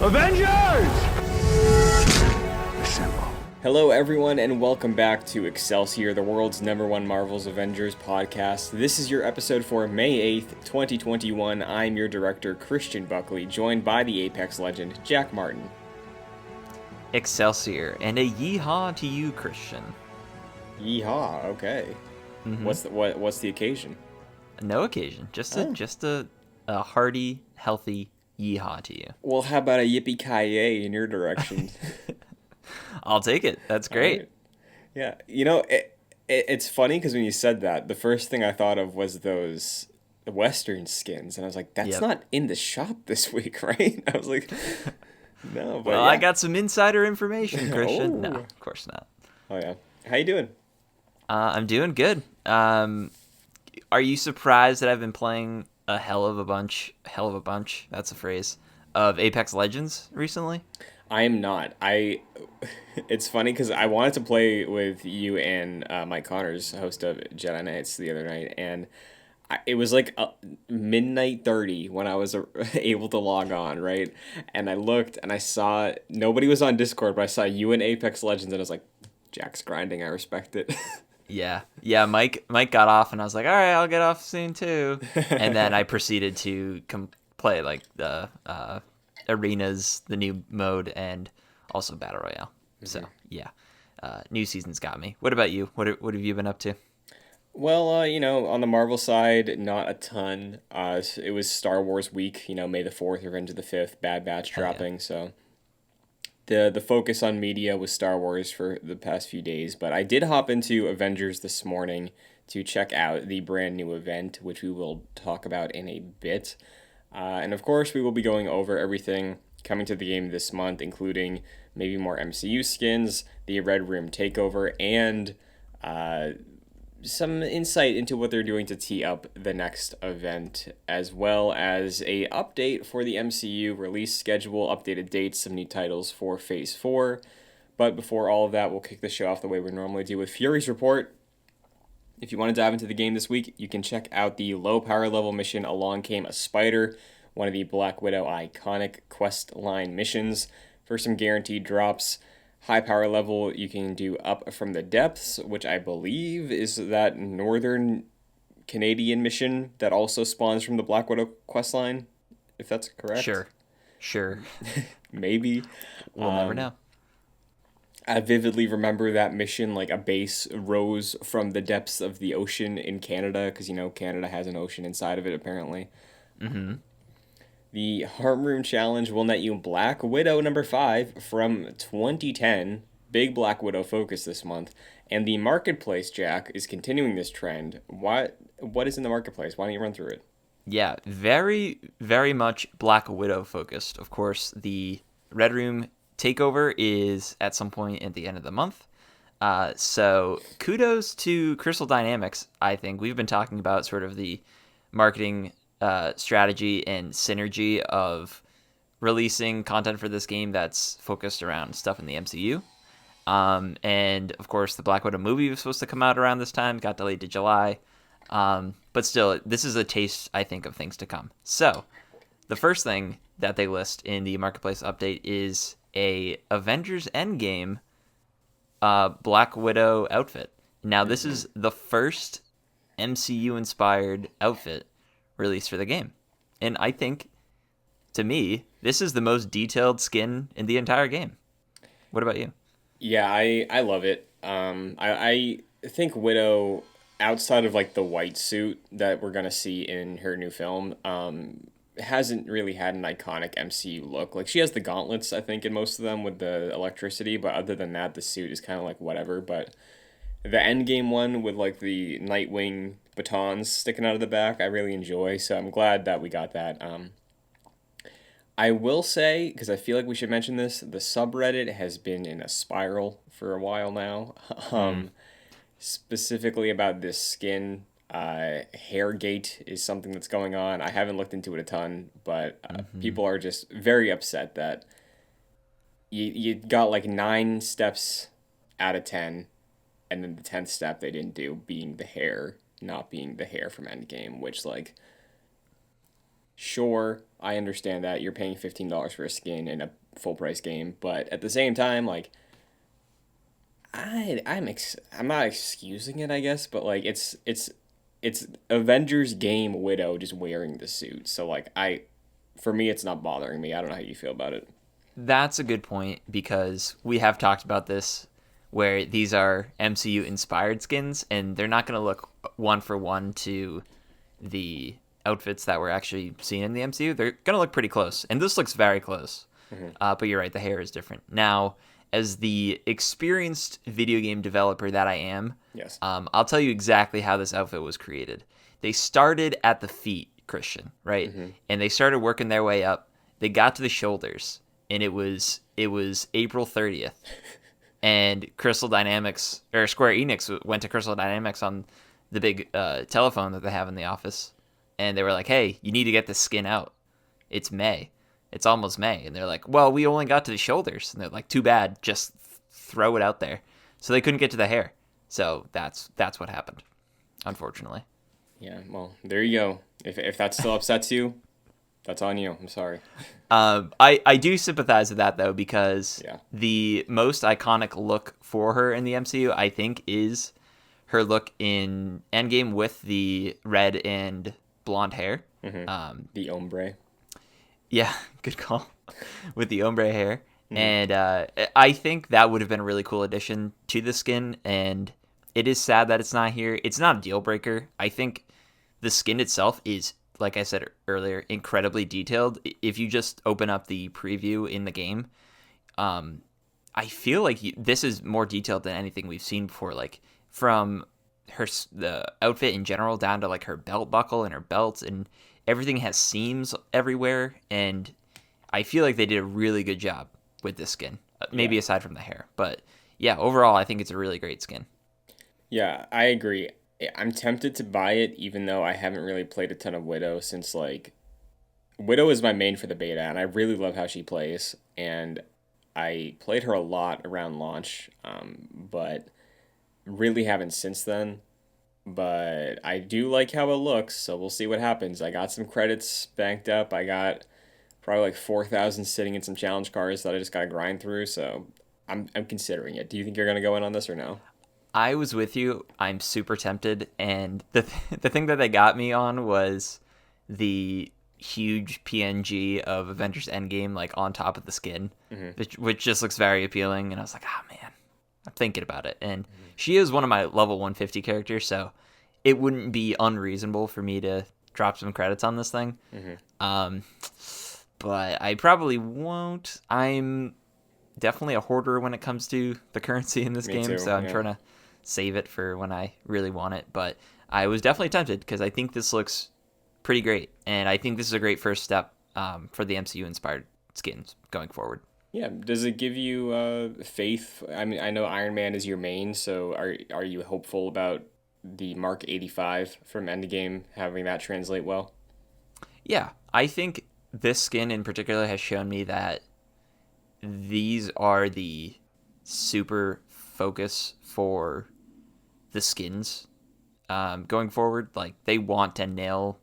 Avengers! Assemble. Hello, everyone, and welcome back to Excelsior, the world's #1 Marvel's Avengers podcast. This is your episode for May 8th, 2021. I'm your director, Christian Buckley, joined by the Apex legend, Jack Martin. Excelsior, and a yeehaw to you, Christian. Yeehaw, okay. Mm-hmm. What's the occasion? No occasion, just a hearty, healthy yeehaw to you. Well, how about a yippee-ki-yay in your direction? I'll take it. That's great. Right. Yeah, you know, it's funny because when you said that, the first thing I thought of was those Western skins, and I was like, that's not in the shop this week, right? I was like, no. But well, yeah. I got some insider information, Christian. No, of course not. Oh yeah, how you doing? I'm doing good. Are you surprised that I've been playing a hell of a bunch, that's a phrase, of Apex Legends recently? I am not. It's funny because I wanted to play with you and Mike Connors, host of Jedi Knights, the other night, and it was like midnight 30 when I was able to log on, right? And I looked and I saw nobody was on Discord, but I saw you and Apex Legends, and I was like, Jack's grinding. I respect it. Yeah. Mike got off, and I was like, all right, I'll get off soon too. And then I proceeded to play like the arenas, the new mode, and also Battle Royale. Mm-hmm. So yeah, new season's got me. What about you? What have you been up to? Well, on the Marvel side, not a ton. It was Star Wars week. May the 4th, Revenge of the 5th, Bad Batch dropping. Yeah. So the focus on media was Star Wars for the past few days. But I did hop into Avengers this morning to check out the brand new event, which we will talk about in a bit. And of course, we will be going over everything coming to the game this month, including maybe more MCU skins, the Red Room takeover, and some insight into what they're doing to tee up the next event, as well as a update for the MCU release schedule, updated dates, some new titles for Phase 4. But before all of that, we'll kick the show off the way we normally do with Fury's Report. If you want to dive into the game this week, you can check out the low power level mission Along Came a Spider, one of the Black Widow iconic quest line missions. For some guaranteed drops, high power level you can do Up from the Depths, which I believe is that northern Canadian mission that also spawns from the Black Widow quest line, if that's correct. Sure. Maybe. We'll never know. I vividly remember that mission, like a base rose from the depths of the ocean in Canada, because, Canada has an ocean inside of it, apparently. Mm-hmm. The Heart Room Challenge will net you Black Widow number 5 from 2010. Big Black Widow focus this month. And the Marketplace, Jack, is continuing this trend. What is in the Marketplace? Why don't you run through it? Yeah, very, very much Black Widow focused. Of course, the Red Room takeover is at some point at the end of the month. So kudos to Crystal Dynamics. I think we've been talking about sort of the marketing strategy and synergy of releasing content for this game that's focused around stuff in the MCU. And of course, the Black Widow movie was supposed to come out around this time, got delayed to July. But still, this is a taste, I think, of things to come. So the first thing that they list in the Marketplace update is a Avengers Endgame Black Widow outfit. Now, this is the first MCU-inspired outfit released for the game. And I think, to me, this is the most detailed skin in the entire game. What about you? Yeah, I love it. I think Widow, outside of like the white suit that we're going to see in her new film, hasn't really had an iconic MCU look. Like, she has the gauntlets, I think, in most of them with the electricity, but other than that, the suit is kind of like whatever. But the Endgame one with like the Nightwing batons sticking out of the back, I really enjoy, so I'm glad that we got that. I will say, because I feel like we should mention this, the subreddit has been in a spiral for a while now, specifically about this skin. Hairgate is something that's going on. I haven't looked into it a ton, but people are just very upset that you got like 9 steps out of 10, and then the 10th step they didn't do being the hair not being the hair from Endgame, which, like, sure, I understand that you're paying $15 for a skin in a full price game, but at the same time, like I'm not excusing it, I guess, but like it's Avengers game Widow just wearing the suit. So like for me it's not bothering me. I don't know how you feel about it. That's a good point because we have talked about this where these are MCU inspired skins and they're not going to look one for one to the outfits that we're actually seeing in the MCU. They're going to look pretty close. And this looks very close. But you're right, the hair is different. Now, as the experienced video game developer that I am, Yes. I'll tell you exactly how this outfit was created. They started at the feet, Christian, right? And they started working their way up. They got to the shoulders, and it was April 30th, and Crystal Dynamics or Square Enix went to Crystal Dynamics on the big telephone that they have in the office, and they were like, "Hey, you need to get this skin out. It's May. It's almost May." And they're like, "Well, we only got to the shoulders." And they're like, "Too bad. Just throw it out there." So they couldn't get to the hair. So that's what happened, unfortunately. Yeah, well, there you go. If that still upsets you, that's on you. I'm sorry. I do sympathize with that though because Yeah. the most iconic look for her in the MCU, I think, is her look in Endgame with the red and blonde hair. The ombre. Yeah, good call. With the ombre hair. And I think that would have been a really cool addition to the skin. And it is sad that it's not here. It's not a deal breaker. I think the skin itself is, like I said earlier, incredibly detailed. If you just open up the preview in the game, I feel like this is more detailed than anything we've seen before. Like from the outfit in general down to like her belt buckle and her belt, and everything has seams everywhere. And I feel like they did a really good job with this skin, maybe Yeah. aside from the hair. But yeah, overall, I think it's a really great skin. Yeah, I agree. I'm tempted to buy it, even though I haven't really played a ton of Widow since like Widow is my main for the beta, and I really love how she plays. And I played her a lot around launch, but really haven't since then. But I do like how it looks, so we'll see what happens. I got some credits banked up. I got probably like 4,000 sitting in some challenge cars that I just got to grind through. So I'm considering it. Do you think you're gonna go in on this or no? I was with you. I'm super tempted, and the thing that they got me on was the huge PNG of Avengers Endgame, like on top of the skin, which just looks very appealing. And I was like, oh man, I'm thinking about it. And she is one of my level 150 characters, so it wouldn't be unreasonable for me to drop some credits on this thing. Um, but I probably won't. I'm definitely a hoarder when it comes to the currency in this Me game, too. so I'm Yeah. trying to save it for when I really want it. But I was definitely tempted because I think this looks pretty great, and I think this is a great first step for the MCU inspired skins going forward. Yeah. Does it give you faith? I mean, I know Iron Man is your main, so are you hopeful about the Mark 85 from Endgame having that translate well? Yeah, I think this skin in particular has shown me that these are the super focus for the skins going forward. Like they want to nail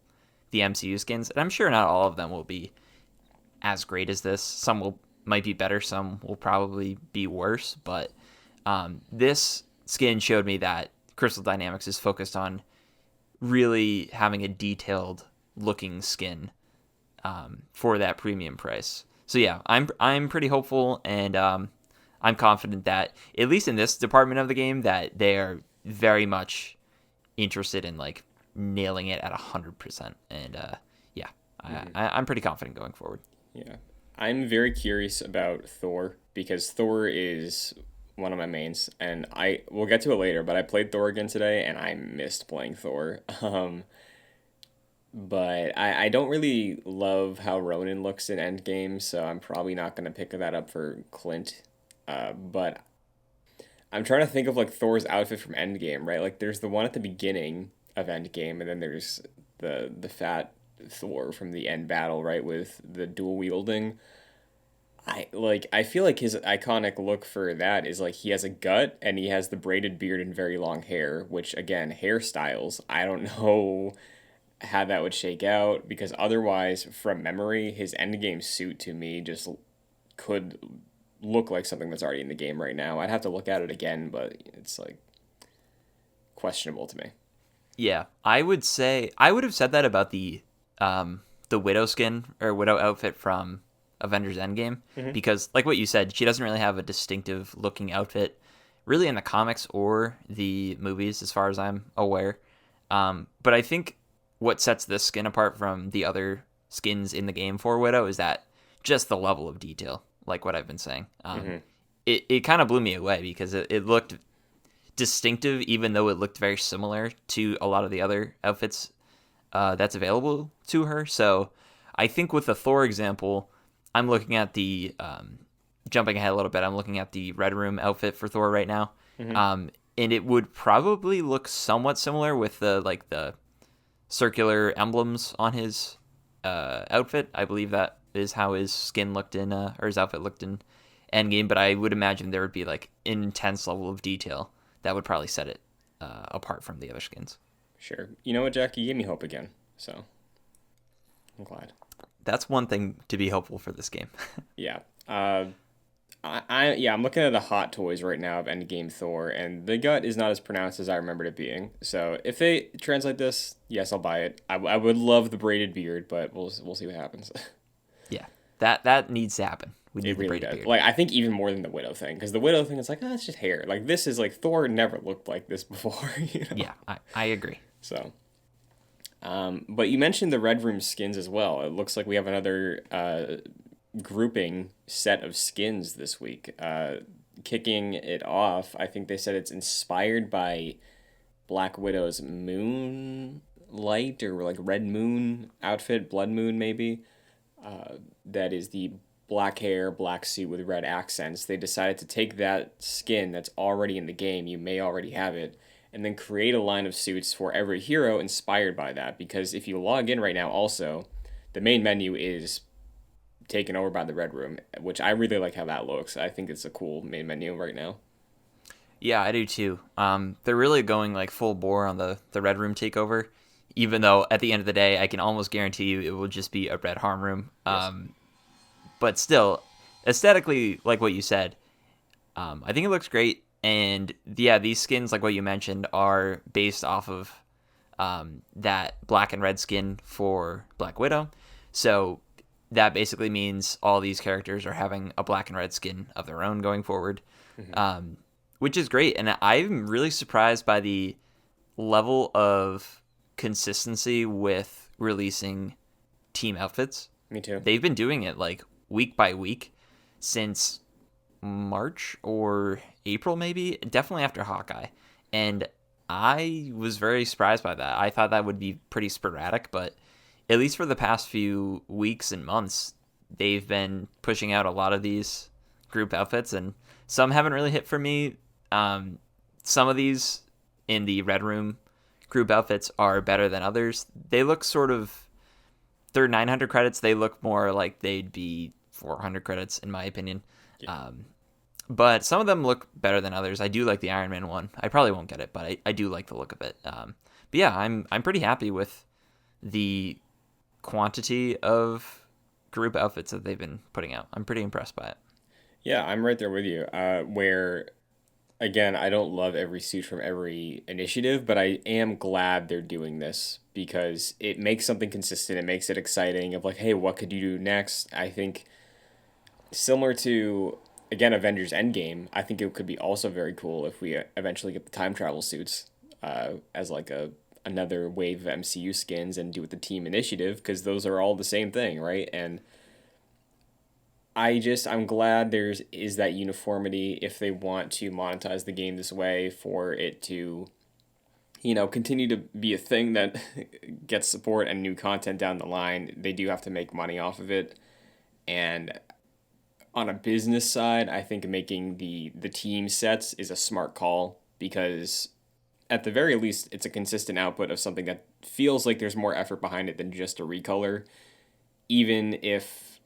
the MCU skins, and I'm sure not all of them will be as great as this. Some will might be better, some will probably be worse. But this skin showed me that Crystal Dynamics is focused on really having a detailed looking skin for that premium price. So yeah, I'm pretty hopeful, and I'm confident that at least in this department of the game that they are very much interested in like nailing it at 100%. And yeah, I'm pretty confident going forward. Yeah. I'm very curious about Thor because Thor is one of my mains, and I we'll get to it later, but I played Thor again today and I missed playing Thor. But I don't really love how Ronan looks in Endgame, so I'm probably not gonna pick that up for Clint. But I'm trying to think of like Thor's outfit from Endgame, right? Like there's the one at the beginning of Endgame, and then there's the fat Thor from the end battle, right, with the dual wielding. I feel like his iconic look for that is like he has a gut and he has the braided beard and very long hair, which again, hairstyles, I don't know how that would shake out, because otherwise, from memory, his endgame suit to me just could look like something that's already in the game right now. I'd have to look at it again, but it's like questionable to me. Yeah, I would say I would have said that about the Widow skin or Widow outfit from Avengers Endgame Mm-hmm. because like what you said, she doesn't really have a distinctive looking outfit really in the comics or the movies as far as I'm aware. But I think what sets this skin apart from the other skins in the game for Widow is that just the level of detail, like what I've been saying. Mm-hmm. It kind of blew me away because it looked distinctive, even though it looked very similar to a lot of the other outfits that's available to her. So I think with the Thor example, I'm looking at the jumping ahead a little bit. I'm looking at the Red Room outfit for Thor right now, Mm-hmm. and it would probably look somewhat similar with the circular emblems on his outfit. I believe that is how his skin looked in or his outfit looked in Endgame. But I would imagine there would be like an intense level of detail that would probably set it apart from the other skins. Sure. You know what, Jack? You gave me hope again. So I'm glad. That's one thing to be hopeful for this game. Yeah. I'm looking at the hot toys right now of Endgame Thor, and the gut is not as pronounced as I remembered it being. So if they translate this, yes, I'll buy it. I would love the braided beard, but we'll see what happens. Yeah, that needs to happen. We It need the really braided does. beard. Like, I think even more than the Widow thing, because the Widow thing is like, oh, it's just hair. Like, this is like Thor never looked like this before, you know. Yeah, I agree. So, but you mentioned the Red Room skins as well. It looks like we have another grouping set of skins this week. Kicking it off, I think they said it's inspired by Black Widow's Moonlight or like Red Moon outfit, Blood Moon maybe. That is the black hair, black suit with red accents. They decided to take that skin that's already in the game, you may already have it, and then create a line of suits for every hero inspired by that. Because if you log in right now, also, the main menu is taken over by the Red Room, which I really like how that looks. I think it's a cool main menu right now. Yeah, I do too. They're really going like full bore on the Red Room takeover, even though at the end of the day, I can almost guarantee you it will just be a Red Harm Room. Yes. But still, aesthetically, like what you said, I think it looks great. And yeah, these skins, like what you mentioned, are based off of that black and red skin for Black Widow. So that basically means all these characters are having a black and red skin of their own going forward, Mm-hmm. which is great. And I'm really surprised by the level of consistency with releasing team outfits. Me too. They've been doing it like week by week since March or April, maybe, definitely after Hawkeye. And I was very surprised by that. I thought that would be pretty sporadic, but at least for the past few weeks and months, they've been pushing out a lot of these group outfits, and some haven't really hit for me. Some of these in the Red Room group outfits are better than others. They look sort of, they're 900 credits. They look more like they'd be 400 credits, in my opinion. Yeah. But some of them look better than others. I do like the Iron Man one. I probably won't get it, but I do like the look of it. But yeah, I'm pretty happy with the quantity of group outfits that they've been putting out. I'm pretty impressed by it. Yeah, I'm right there with you. Where again, I don't love every suit from every initiative, but I am glad they're doing this because it makes something consistent. It makes it exciting of like, hey, what could you do next? I think similar to again Avengers Endgame, I think it could be also very cool if we eventually get the time travel suits as like a another wave of MCU skins and do with the team initiative because those are all the same thing, right? And I'm glad there's is that uniformity if they want to monetize the game this way for it to continue to be a thing that gets support and new content down the line. They do have to make money off of it. And on a business side, I think making the team sets is a smart call because at the very least it's a consistent output of something that feels like there's more effort behind it than just a recolor, even if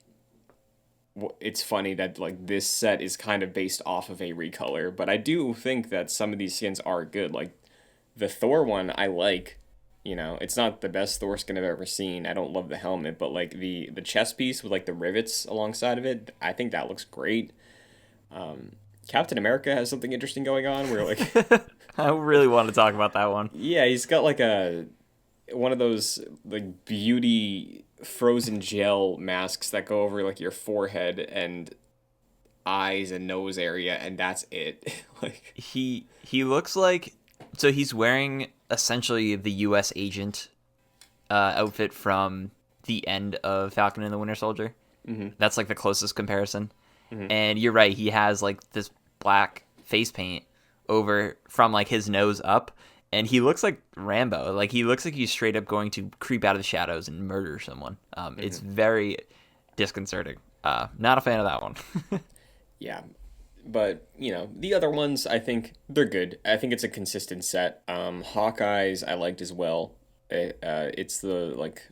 it's funny that like this set is kind of based off of a recolor, but I do think that some of these skins are good. Like the Thor one I like, You know, it's not the best Thor skin I've ever seen. I don't love the helmet, but like the chest piece with like the rivets alongside of it, I think that looks great. Captain America has something interesting going on where like I really want to talk about that one. yeah, he's got like a one of those like beauty frozen gel masks that go over like your forehead and eyes and nose area, and that's it. Like, He looks like, so he's wearing essentially the U.S. agent outfit from the end of Falcon and the Winter Soldier. mm-hmm, That's like the closest comparison. mm-hmm, And you're right, he has like this black face paint over from like his nose up, and he looks like Rambo. Like he looks like he's straight up going to creep out of the shadows and murder someone. mm-hmm. It's very disconcerting. Not a fan of that one. Yeah, but you know the other ones, I think they're good. I think it's a consistent set. Hawkeye's I liked as well. It's the like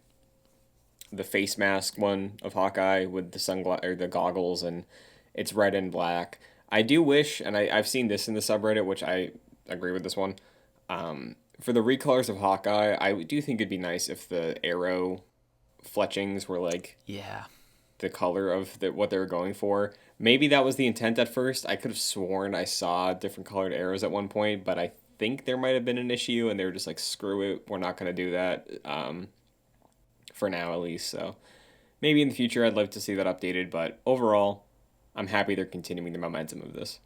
the face mask one of Hawkeye with the sunglass or the goggles, and it's red and black. I do wish, and I've seen this in the subreddit, which I agree with this one. For the recolors of Hawkeye, I do think it'd be nice if the arrow fletchings were like Yeah. the color of what they were going for. Maybe that was the intent at first. I could have sworn I saw different colored arrows at one point, but I think there might have been an issue, and they were just like, "Screw it, we're not gonna do that." For now, at least. So maybe in the future, I'd love to see that updated. But overall, I'm happy they're continuing the momentum of this.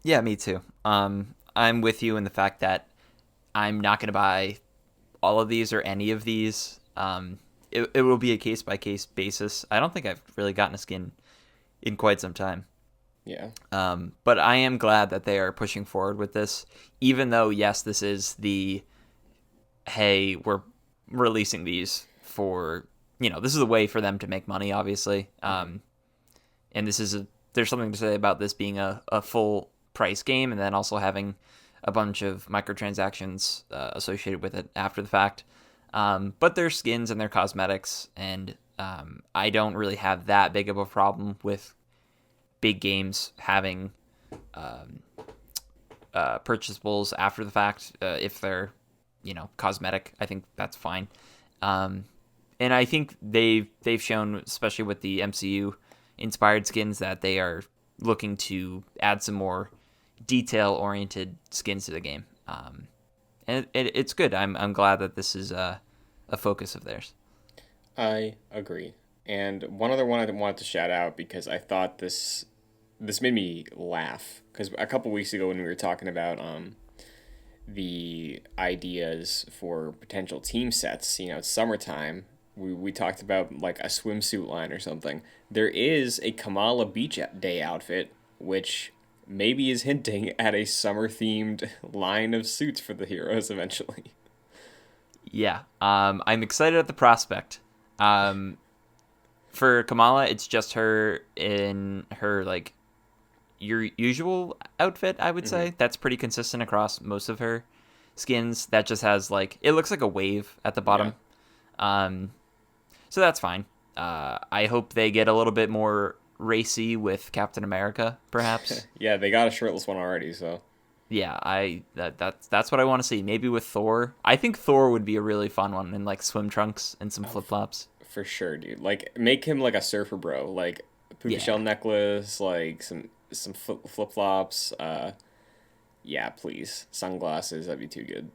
Yeah, me too. I'm with you in the fact that I'm not going to buy all of these or any of these. It will be a case by case basis. I don't think I've really gotten a skin in quite some time. Yeah. But I am glad that they are pushing forward with this, even though, yes, this is the, hey, we're releasing these for, this is a way for them to make money, obviously. And there's something to say about this being a full price game and then also having a bunch of microtransactions associated with it after the fact. But their skins and their cosmetics, and I don't really have that big of a problem with big games having purchasables after the fact if they're cosmetic. I think that's fine. And I think they've shown, especially with the MCU inspired skins, that they are looking to add some more detail oriented skins to the game. And it's good. I'm glad that this is a focus of theirs. I agree. And one other one I wanted to shout out because I thought this made me laugh because a couple weeks ago when we were talking about the ideas for potential team sets, it's summertime. We talked about like a swimsuit line or something. There is a Kamala Beach Day outfit, which maybe is hinting at a summer themed line of suits for the heroes eventually. Yeah, I'm excited at the prospect. For Kamala, it's just her in her like your usual outfit, I would say. That's pretty consistent across most of her skins. That just has like, it looks like a wave at the bottom. Yeah. So that's fine. I hope they get a little bit more racy with Captain America, perhaps. Yeah, they got a shirtless one already, so. Yeah, that's what I want to see. Maybe with Thor. I think Thor would be a really fun one in like swim trunks and some flip-flops. For sure, dude. Like make him like a surfer bro, like a puka shell necklace, like some flip-flops. Yeah, please. Sunglasses, that'd be too good.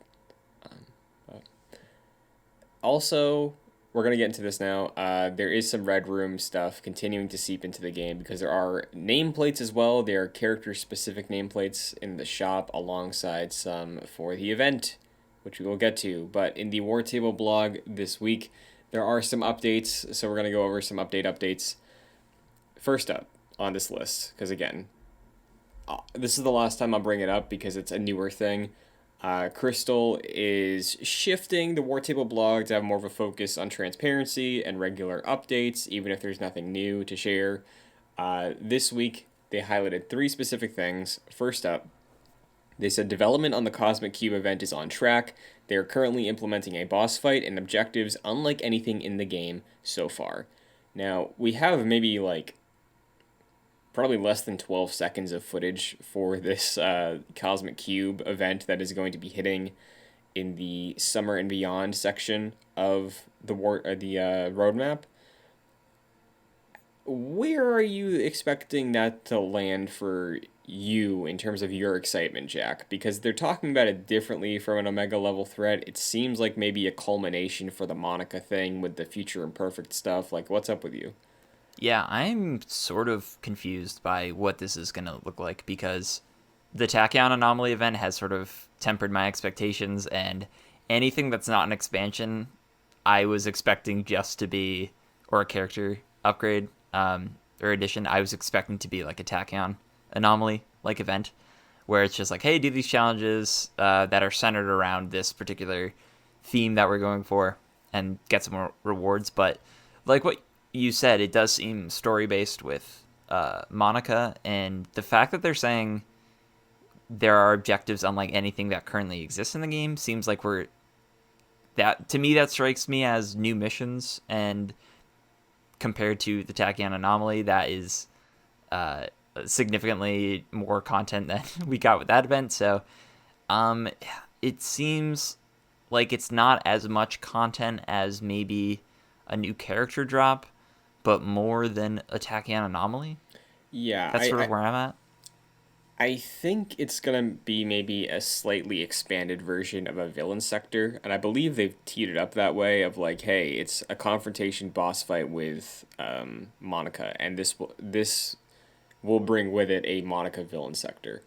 Also, we're gonna get into this now. There is some Red Room stuff continuing to seep into the game because there are nameplates as well. There are character-specific nameplates in the shop alongside some for the event, which we will get to. But in the War Table blog this week, there are some updates, so we're gonna go over some updates. First up on this list, because again, this is the last time I'll bring it up because it's a newer thing. Crystal is shifting the War Table blog to have more of a focus on transparency and regular updates, even if there's nothing new to share. This week, they highlighted 3 specific things. First up, they said development on the Cosmic Cube event is on track. They are currently implementing a boss fight and objectives unlike anything in the game so far. Now, we have maybe like probably less than 12 seconds of footage for this Cosmic Cube event that is going to be hitting in the Summer and Beyond section of the roadmap. Where are you expecting that to land for you in terms of your excitement, Jack? Because they're talking about it differently from an Omega level threat. It seems like maybe a culmination for the Monica thing with the Future Imperfect stuff. Like, what's up with you? Yeah, I'm sort of confused by what this is going to look like because the Tachyon Anomaly event has sort of tempered my expectations, and anything that's not an expansion, I was expecting just to be, or a character upgrade or addition, I was expecting to be like a Tachyon Anomaly like event, where it's just like, hey, do these challenges that are centered around this particular theme that we're going for and get some more rewards. But like what you said, it does seem story based with Monica, and the fact that they're saying there are objectives unlike anything that currently exists in the game seems like we're that to me that strikes me as new missions, and compared to the Tachyon Anomaly, that is uh, significantly more content than we got with that event. So um, it seems like it's not as much content as maybe a new character drop, but more than a Tachyon Anomaly. Yeah, That's sort of where I'm at. I think it's gonna be maybe a slightly expanded version of a villain sector, and I believe they've teed it up that way of like, hey, it's a confrontation boss fight with Monica, and this will bring with it a Monica villain sector.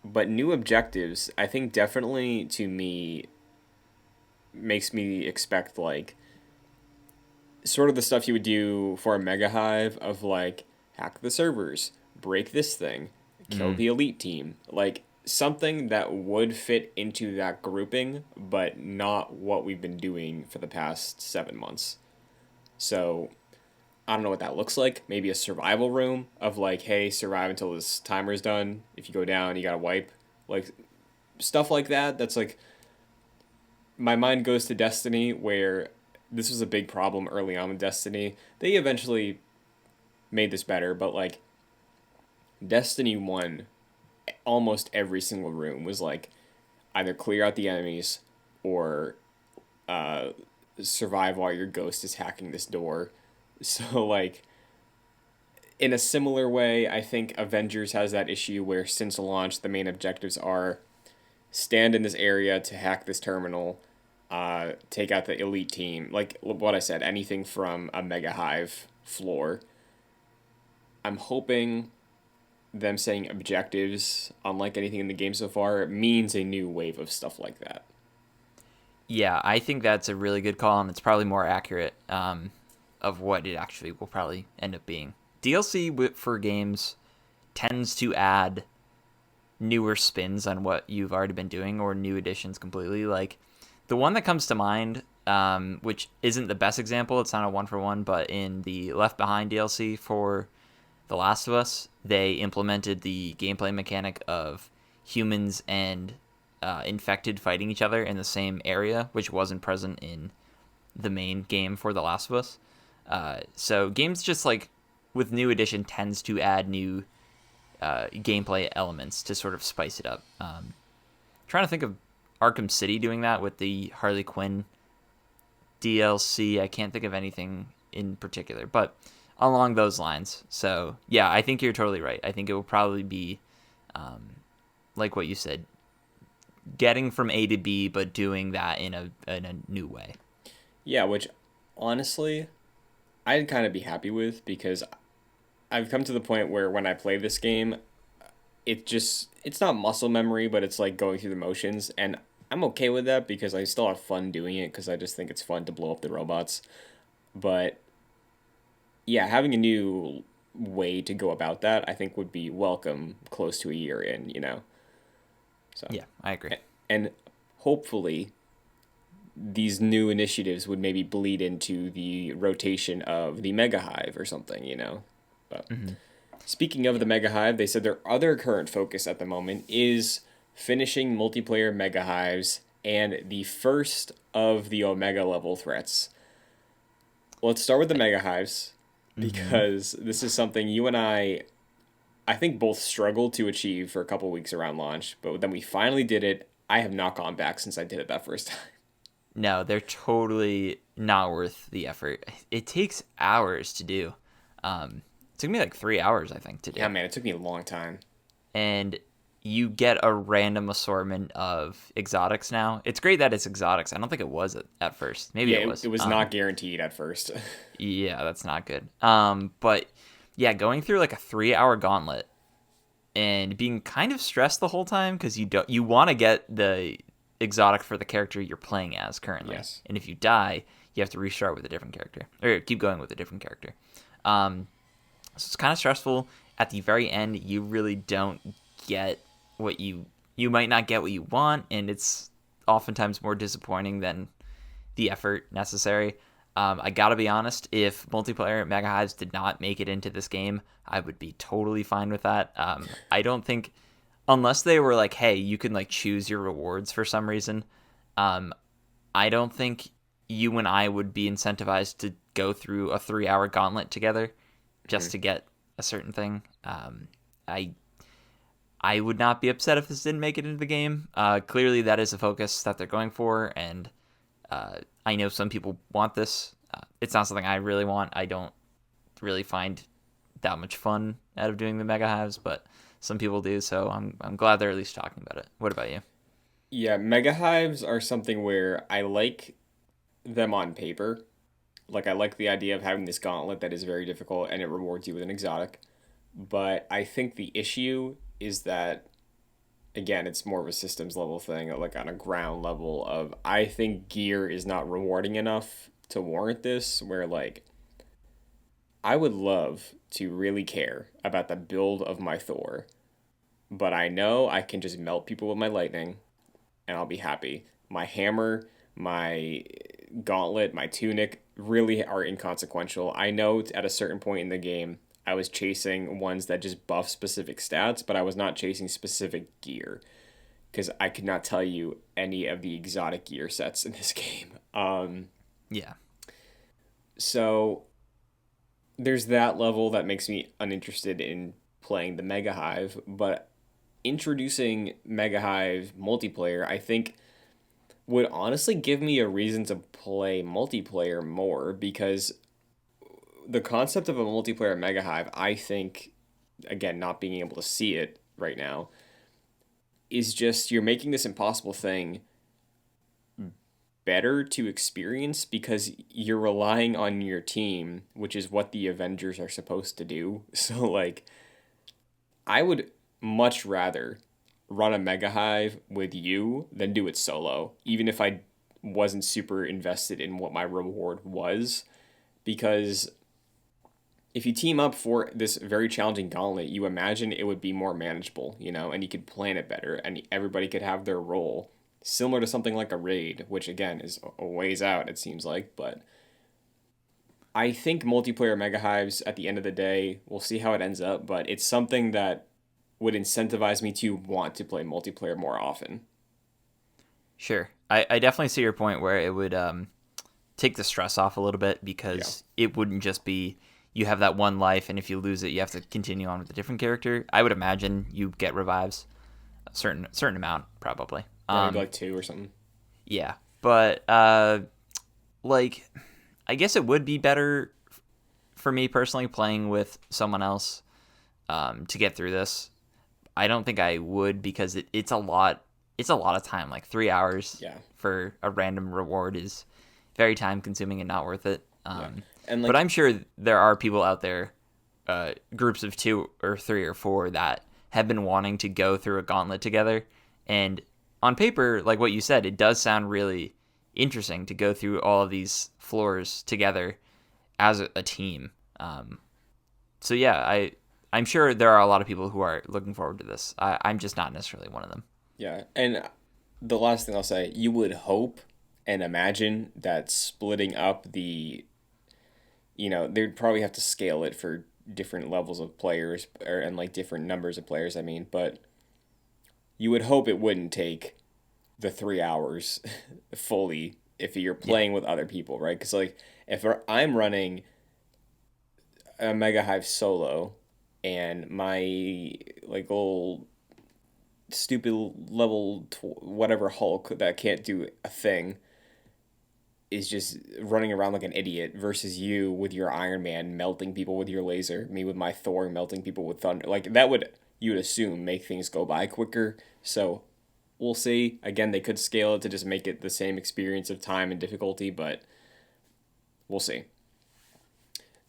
But new objectives, I think definitely to me makes me expect like sort of the stuff you would do for a mega hive of like hack the servers, break this thing, kill Mm. the elite team, like something that would fit into that grouping, but not what we've been doing for the past 7 months. So I don't know what that looks like. Maybe a survival room of like, hey, survive until this timer's done. If you go down, you gotta wipe. Like stuff like that. That's like my mind goes to Destiny, where this was a big problem early on with Destiny. They eventually made this better, but like Destiny 1, almost every single room was like either clear out the enemies or uh, survive while your ghost is hacking this door. So, like, in a similar way, I think Avengers has that issue where since launch, the main objectives are stand in this area to hack this terminal, take out the elite team. Like what I said, anything from a Mega Hive floor. I'm hoping them saying objectives, unlike anything in the game so far, means a new wave of stuff like that. Yeah, I think that's a really good call, and it's probably more accurate of what it actually will probably end up being. DLC for games tends to add newer spins on what you've already been doing or new additions completely. Like the one that comes to mind, which isn't the best example, it's not a one for one, but in the Left Behind DLC for The Last of Us, they implemented the gameplay mechanic of humans and infected fighting each other in the same area, which wasn't present in the main game for The Last of Us. So games just like with new edition tends to add new gameplay elements to sort of spice it up. Trying to think of Arkham City doing that with the Harley Quinn DLC. I can't think of anything in particular, but along those lines. So yeah, I think you're totally right. I think it will probably be like what you said, getting from A to B, but doing that in a new way. Yeah, which honestly, I'd kind of be happy with because I've come to the point where when I play this game, it's not muscle memory, but it's like going through the motions, and I'm okay with that because I still have fun doing it because I just think it's fun to blow up the robots. But yeah, having a new way to go about that, I think would be welcome close to a year in, you know. So, Yeah, I agree. and hopefully these new initiatives would maybe bleed into the rotation of the Mega Hive or something, you know. But Hmm. speaking of Yeah. the Mega Hive, they said their other current focus at the moment is finishing multiplayer Mega Hives and the first of the Omega level threats. Let's start with the Mega Hives Mm-hmm. because this is something you and I think both struggled to achieve for a couple weeks around launch, but then we finally did it. I have not gone back since I did it that first time. No, they're totally not worth the effort. It takes hours to do. It took me like 3 hours, I think, to Yeah, do. man, it took me a long time. And you get a random assortment of exotics now. It's great that it's exotics. I don't think it was at first. Maybe Yeah, it it was. was not guaranteed at first. Yeah, that's not good. But yeah, going through like a 3 hour gauntlet and being kind of stressed the whole time because you want to get the exotic for the character you're playing as currently, Yes. and if you die, you have to restart with a different character or keep going with a different character. So it's kind of stressful. At the very end, you really don't get what you might not get what you want, and it's oftentimes more disappointing than the effort necessary. I gotta be honest, if multiplayer Mega Hives did not make it into this game, I would be totally fine with that. I don't think, unless they were like, hey, you can like choose your rewards for some reason, um, I don't think you and I would be incentivized to go through a 3 hour gauntlet together just Mhm. to get a certain thing. I I would not be upset if this didn't make it into the game. Clearly, that is a focus that they're going for, and I know some people want this. It's not something I really want. I don't really find that much fun out of doing the mega hives, but some people do. So I'm glad they're at least talking about it. What about you? Yeah, mega hives are something where I like them on paper. Like I like the idea of having this gauntlet that is very difficult and it rewards you with an exotic. But I think the issue is that again, it's more of a systems level thing, like on a ground level of I think gear is not rewarding enough to warrant this, where like I would love to really care about the build of my Thor, but I know I can just melt people with my lightning and I'll be happy. My hammer, my gauntlet, my tunic really are inconsequential. I know at a certain point in the game, I was chasing ones that just buff specific stats, but I was not chasing specific gear because I could not tell you any of the exotic gear sets in this game. Yeah, So there's that level that makes me uninterested in playing the Mega Hive, but introducing Mega Hive multiplayer, I think would honestly give me a reason to play multiplayer more because the concept of a multiplayer Mega Hive, I think, again, not being able to see it right now, is just you're making this impossible thing better to experience because you're relying on your team, which is what the Avengers are supposed to do. So, like, I would much rather run a Mega Hive with you than do it solo, even if I wasn't super invested in what my reward was. Because if you team up for this very challenging gauntlet, you imagine it would be more manageable, and you could plan it better, and everybody could have their role, similar to something like a raid, which again is a ways out, it seems like. But I think multiplayer Mega Hives at the end of the day, we'll see how it ends up, but it's something that would incentivize me to want to play multiplayer more often. sure. I definitely see your point where it would take the stress off a little bit Yeah. because it wouldn't just be you have that one life and if you lose it you have to continue on with a different character. I would imagine you get revives a certain amount probably. Yeah, maybe like two or something. Yeah, but like I guess it would be better for me personally playing with someone else to get through this. I don't think I would because it's a lot. It's a lot of time. Like 3 hours Yeah. for a random reward is very time consuming and not worth it. Yeah. And But like I'm sure there are people out there, groups of 2 or 3 or 4 that have been wanting to go through a gauntlet together. And on paper, like what you said, it does sound really interesting to go through all of these floors together as a team. So yeah, I'm sure there are a lot of people who are looking forward to this. I'm just not necessarily one of them. yeah, and the last thing I'll say, you would hope and imagine that splitting up they'd probably have to scale it for different levels of players and like different numbers of players, I mean, but you would hope it wouldn't take the 3 hours fully if you're Yeah, playing with other people, right? Because like if I'm running a Mega Hive solo and my like little stupid whatever Hulk that can't do a thing is just running around like an idiot versus you with your Iron Man melting people with your laser, me with my Thor melting people with thunder. Like that would, you would assume, make things go by quicker. So we'll see. Again, they could scale it to just make it the same experience of time and difficulty, but we'll see.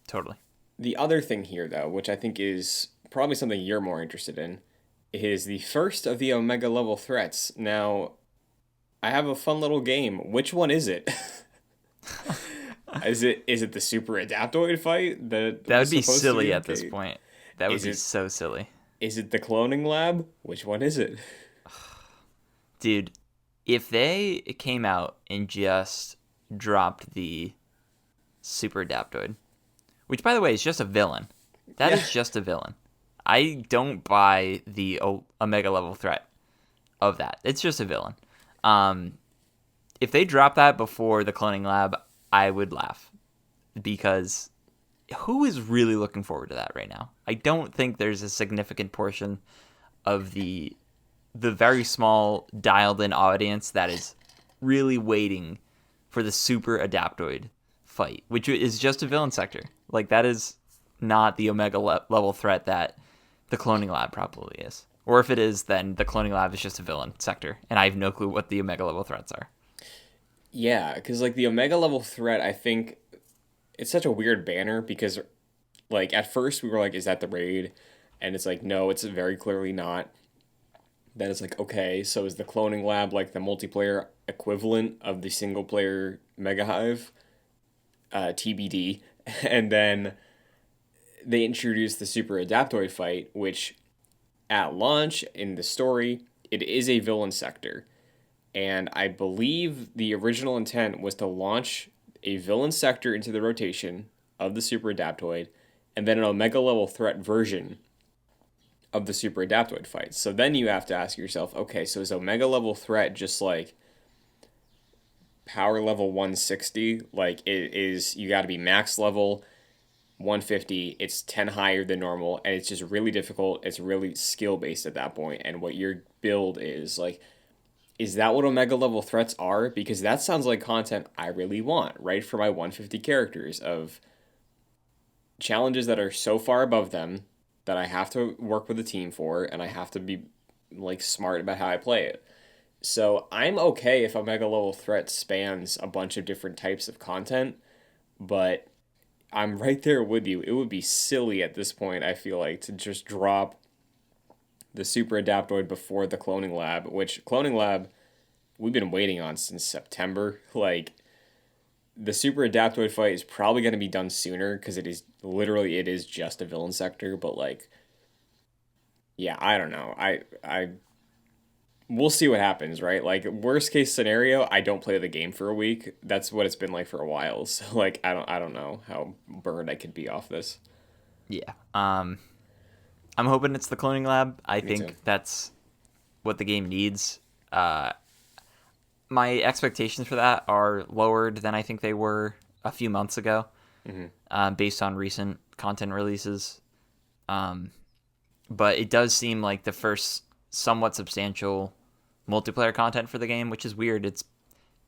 Totally. The other thing here, though, which I think is probably something you're more interested in, is the first of the Omega level threats. Now, I have a fun little game. Which one is it? Is it the super adaptoid fight that That was would be supposed to silly be at this okay? point. That would Is be it so silly. is it the cloning lab? Which one is it? Dude, if they came out and just dropped the super adaptoid, which by the way is just a villain. That Yeah. is just a villain. I don't buy the Omega level threat of that. It's just a villain. Um, if they drop that before the cloning lab, I would laugh because who is really looking forward to that right now? I don't think there's a significant portion of the very small dialed in audience that is really waiting for the super adaptoid fight, which is just a villain sector. Like that is not the Omega level threat that the cloning lab probably is. Or if it is, then the cloning lab is just a villain sector, and I have no clue what the Omega level threats are. Yeah, because like the Omega level threat, I think it's such a weird banner because like at first we were like, is that the raid? And it's like, no, it's very clearly not. Then it's like, okay, so is the cloning lab like the multiplayer equivalent of the single player Mega Hive? TBD. And then they introduced the Super Adaptoid fight, which at launch in the story, it is a villain sector. And I believe the original intent was to launch a villain sector into the rotation of the Super Adaptoid, and then an Omega level threat version of the Super Adaptoid fight. So then you have to ask yourself, okay, so is Omega level threat just like power level 160? Like it is, you got to be max level 150. It's 10 higher than normal, and it's just really difficult. It's really skill based at that point, and what your build is like. Is that what Omega level threats are? Because that sounds like content I really want, right? For my 150 characters of challenges that are so far above them that I have to work with a team for, and I have to be like smart about how I play it. So I'm okay if Omega level threat spans a bunch of different types of content, but I'm right there with you. It would be silly at this point, I feel like, to just drop the Super Adaptoid before the Cloning Lab, which Cloning Lab we've been waiting on since September. Like the Super Adaptoid fight is probably going to be done sooner because it is just a villain sector. But like, yeah, I don't know. I we'll see what happens, right? Like worst case scenario, I don't play the game for a week. That's what it's been like for a while. So like, I don't know how burned I could be off this. Yeah. I'm hoping it's the cloning lab. I Me too. think that's what the game needs. My expectations for that are lowered than I think they were a few months ago, based on recent content releases. But it does seem like the first somewhat substantial multiplayer content for the game, which is weird. It's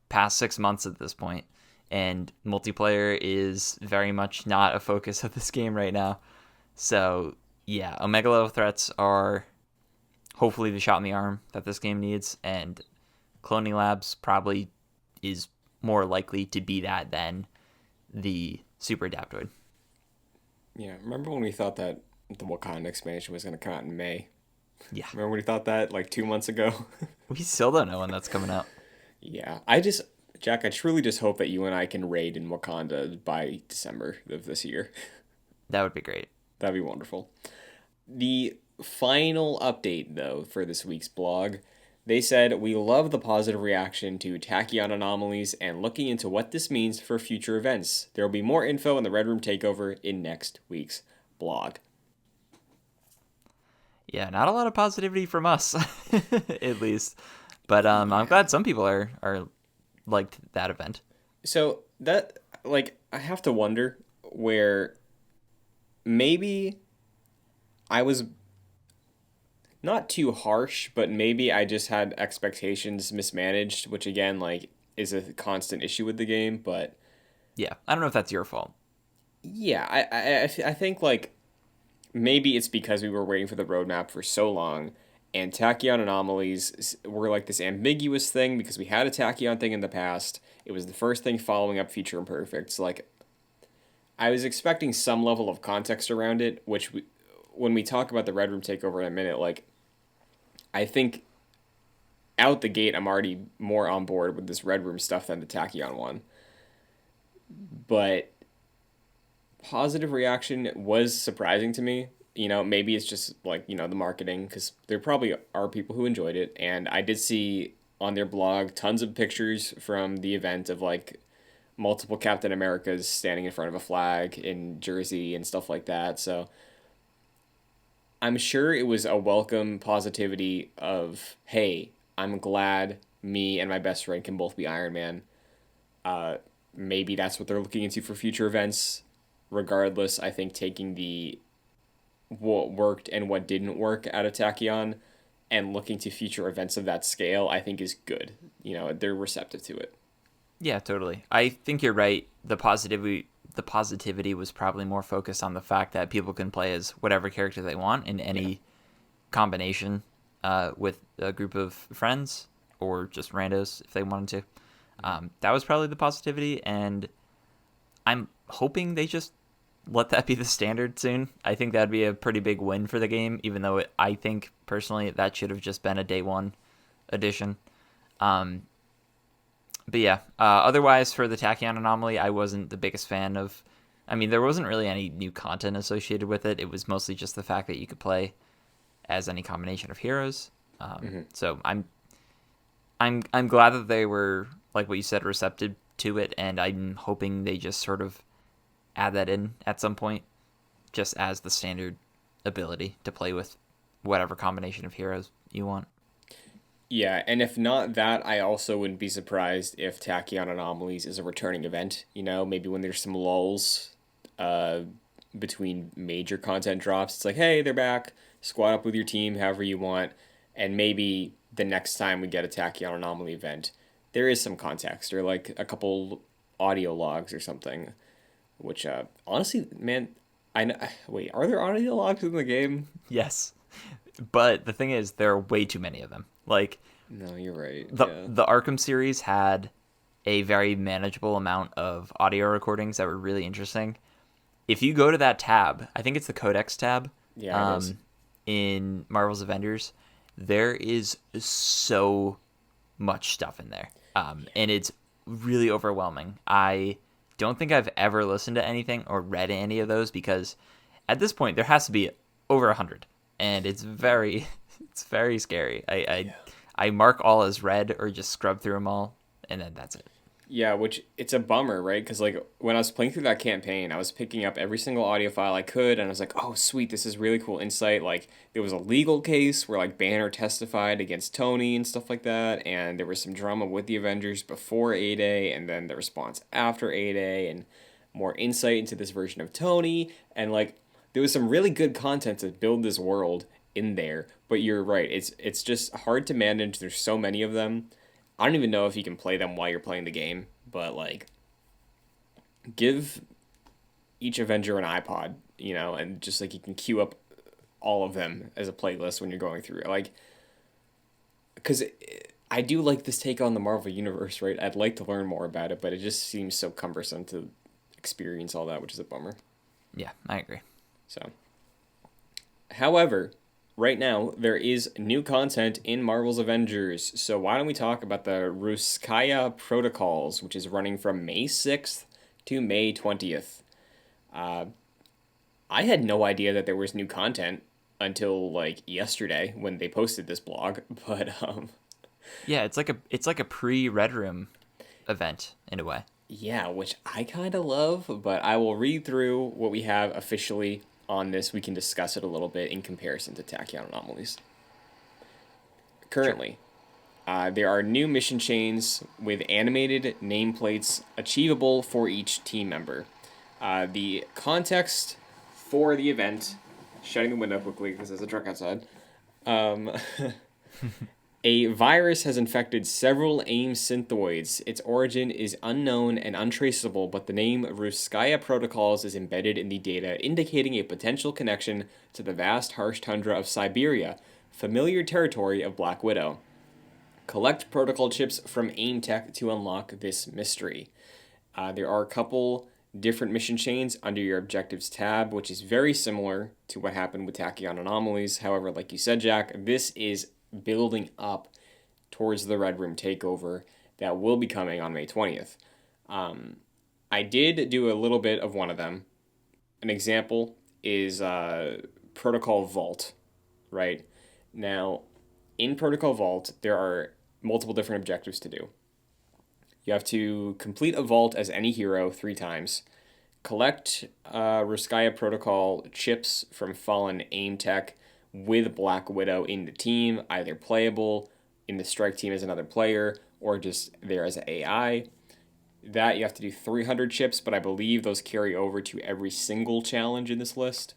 past 6 months at this point, and multiplayer is very much not a focus of this game right now. So, yeah, Omega level threats are hopefully the shot in the arm that this game needs, and Cloning Labs probably is more likely to be that than the Super Adaptoid. Yeah, remember when we thought that the Wakanda expansion was going to come out in May? Yeah, Remember when we thought that like 2 months ago? we still don't know when that's coming out. Yeah, Jack, I truly just hope that you and I can raid in Wakanda by December of this year. That would be great. That'd be wonderful. The final update, though, for this week's blog, they said, we love the positive reaction to tachyon anomalies and looking into what this means for future events. There will be more info in the Red Room Takeover in next week's blog. Yeah, not a lot of positivity from us, at least. But I'm glad some people are liked that event. So that, like, I have to wonder where maybe I was not too harsh, but maybe I just had expectations mismanaged, which again, like, is a constant issue with the game. But Yeah, I don't know if that's your fault. yeah, I think like maybe it's because we were waiting for the roadmap for so long, and tachyon anomalies were like this ambiguous thing because we had a tachyon thing in the past. It was the first thing following up Future Imperfect. So like I was expecting some level of context around it, which when we talk about the Red Room takeover in a minute, like I think out the gate I'm already more on board with this Red Room stuff than the tachyon one. But positive reaction was surprising to me. Maybe it's just like, the marketing, because there probably are people who enjoyed it. And I did see on their blog tons of pictures from the event of like multiple Captain Americas standing in front of a flag in Jersey and stuff like that. So I'm sure it was a welcome positivity of, hey, I'm glad me and my best friend can both be Iron Man. Uh, Maybe that's what they're looking into for future events. Regardless, I think taking the what worked and what didn't work out of Tachyon and looking to future events of that scale, I think is good. They're receptive to it. Yeah, totally. I think you're right. The positivity was probably more focused on the fact that people can play as whatever character they want in Yeah. any combination with a group of friends or just randos if they wanted to. That was probably the positivity, and I'm hoping they just let that be the standard soon. I think that'd be a pretty big win for the game, even though I think personally that should have just been a day one addition. Um, but yeah, otherwise for the Tachyon anomaly, I wasn't the biggest fan of. I mean, there wasn't really any new content associated with it. It was mostly just the fact that you could play as any combination of heroes. Mm-hmm. So I'm glad that they were, like what you said, receptive to it, and I'm hoping they just sort of add that in at some point, just as the standard ability to play with whatever combination of heroes you want. Yeah, and if not that, I also wouldn't be surprised if Tachyon Anomalies is a returning event. Maybe when there's some lulls uh, between major content drops, it's like, hey, they're back. Squad up with your team however you want. And maybe the next time we get a Tachyon Anomaly event, there is some context or like a couple audio logs or something. Which, honestly, man, I know. Wait, are there audio logs in the game? Yes, but the thing is, there are way too many of them. Like No, you're right. the Yeah. the Arkham series had a very manageable amount of audio recordings that were really interesting. If you go to that tab, I think it's the Codex tab, Yeah, it is. um, in Marvel's Avengers, there is so much stuff in there, and it's really overwhelming. I don't think I've ever listened to anything or read any of those because at this point there has to be over 100, and it's very it's very scary. I mark all as read or just scrub through them all, and then that's it. Yeah, which it's a bummer, right? Because like when I was playing through that campaign, I was picking up every single audio file I could, and I was like, "Oh, sweet, this is really cool insight." Like there was a legal case where like Banner testified against Tony and stuff like that, and there was some drama with the Avengers before A-Day, and then the response after A-Day, and more insight into this version of Tony, and like there was some really good content to build this world in there. But you're right, it's just hard to manage. There's so many of them. I don't even know if you can play them while you're playing the game, but like give each Avenger an iPod, and just like you can queue up all of them as a playlist when you're going through it. Like, because I do like this take on the Marvel Universe, right? I'd like to learn more about it, but it just seems so cumbersome to experience all that, which is a bummer. Yeah, I agree. So, however, right now there is new content in Marvel's Avengers. So why don't we talk about the Rooskaya protocols, which is running from May 6th to May 20th. Uh, I had no idea that there was new content until like yesterday when they posted this blog, but Yeah, it's like a pre-Red Room event in a way. yeah, which I kind of love, but I will read through what we have officially on this. We can discuss it a little bit in comparison to Tachyon Anomalies. Sure. Currently, there are new mission chains with animated nameplates achievable for each team member. The context for the event, shutting the window quickly because there's a truck outside. Um, a virus has infected several AIM synthoids. Its origin is unknown and untraceable, but the name Rooskaya protocols is embedded in the data, indicating a potential connection to the vast harsh tundra of Siberia, familiar territory of Black Widow. Collect protocol chips from AIM Tech to unlock this mystery. There are a couple different mission chains under your objectives tab, which is very similar to what happened with Tachyon Anomalies. However, like you said, Jack, this is building up towards the Red Room takeover that will be coming on May 20th. I did do a little bit of one of them. An example is Protocol Vault, right? Now, in Protocol Vault, there are multiple different objectives to do. You have to complete a vault as any hero 3 times, collect Rooskaya Protocol chips from fallen AIM Tech with Black Widow in the team, either playable in the strike team as another player or just there as an AI. That you have to do 300 chips, but I believe those carry over to every single challenge in this list.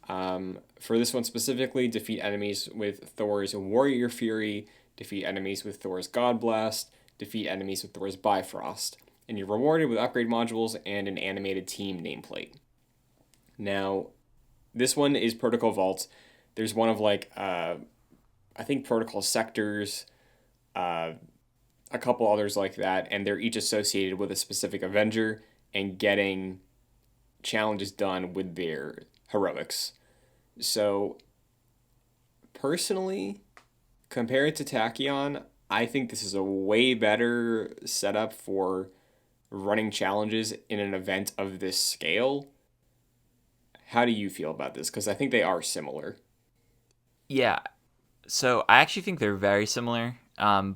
For this one specifically, defeat enemies with Thor's Warrior Fury, defeat enemies with Thor's God Blast, defeat enemies with Thor's Bifrost, and you're rewarded with upgrade modules and an animated team nameplate. Now, this one is Protocol Vaults. There's one of I think Protocol Sectors, uh, a couple others like that, and they're each associated with a specific Avenger and getting challenges done with their heroics. So, personally, compared to Tachyon, I think this is a way better setup for running challenges in an event of this scale. How do you feel about this? Because I think they are similar. Yeah, so I actually think they're very similar,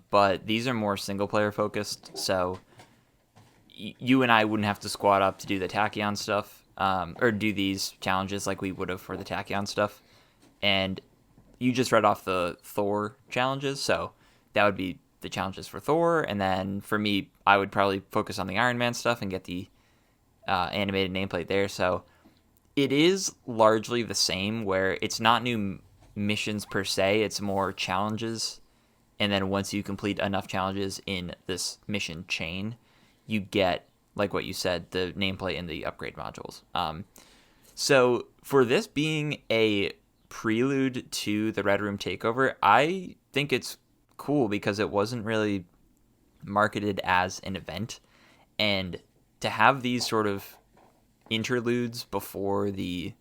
but these are more single player focused. So you and I wouldn't have to squad up to do the Tachyon stuff, or do these challenges like we would have for the Tachyon stuff. And you just read off the Thor challenges, so that would be the challenges for Thor. And then for me, I would probably focus on the Iron Man stuff and get the animated nameplate there. So it is largely the same, where it's not new missions per se, it's more challenges. And then once you complete enough challenges in this mission chain, you get, like what you said, the nameplate and the upgrade modules. So for this being a prelude to the Red Room takeover, I think it's cool because it wasn't really marketed as an event. And to have these sort of interludes before the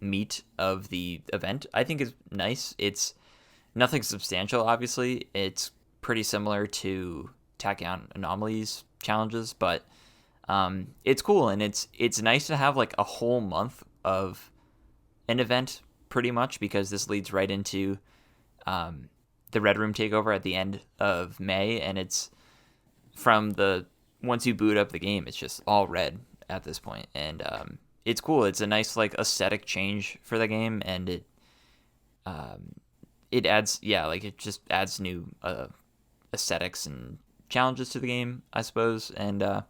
meat of the event, I think is nice. It's nothing substantial, obviously. It's pretty similar to Tachyon Anomalies challenges, but it's cool, and it's nice to have like a whole month of an event, pretty much, because this leads right into the Red Room takeover at the end of May, and it's from the once you boot up the game, it's just all red at this point, and it's cool. It's a nice like aesthetic change for the game, and it adds it just adds new aesthetics and challenges to the game, I suppose, and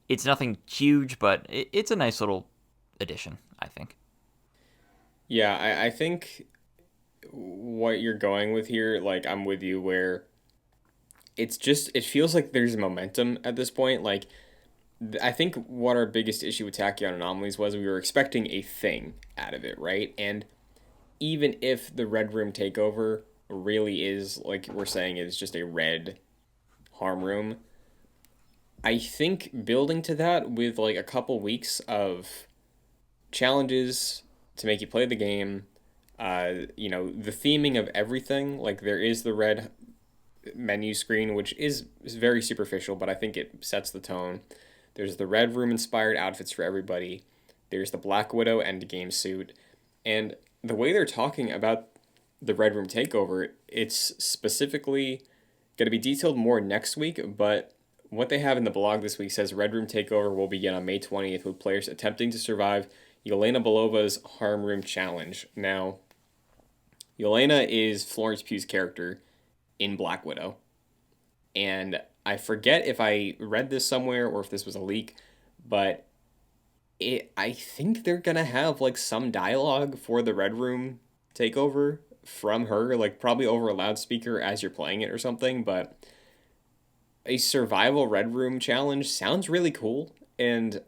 it's nothing huge, but it's a nice little addition, I think. Yeah, I think what you're going with here, like, I'm with you where it feels like there's momentum at this point. Like, I think what our biggest issue with Tachyon Anomalies was we were expecting a thing out of it, right? And even if the Red Room takeover really is, like we're saying, is just a red harm room, I think building to that with like a couple weeks of challenges to make you play the game, the theming of everything, like there is the red menu screen, which is very superficial, but I think it sets the tone. There's the Red Room inspired outfits for everybody. There's the Black Widow endgame suit. And the way they're talking about the Red Room takeover, it's specifically going to be detailed more next week, but what they have in the blog this week says Red Room takeover will begin on May 20th with players attempting to survive Yelena Belova's Harm Room Challenge. Now, Yelena is Florence Pugh's character in Black Widow. And I forget if I read this somewhere or if this was a leak, but I think they're gonna have like some dialogue for the Red Room takeover from her, like probably over a loudspeaker as you're playing it or something, but a survival Red Room challenge sounds really cool. And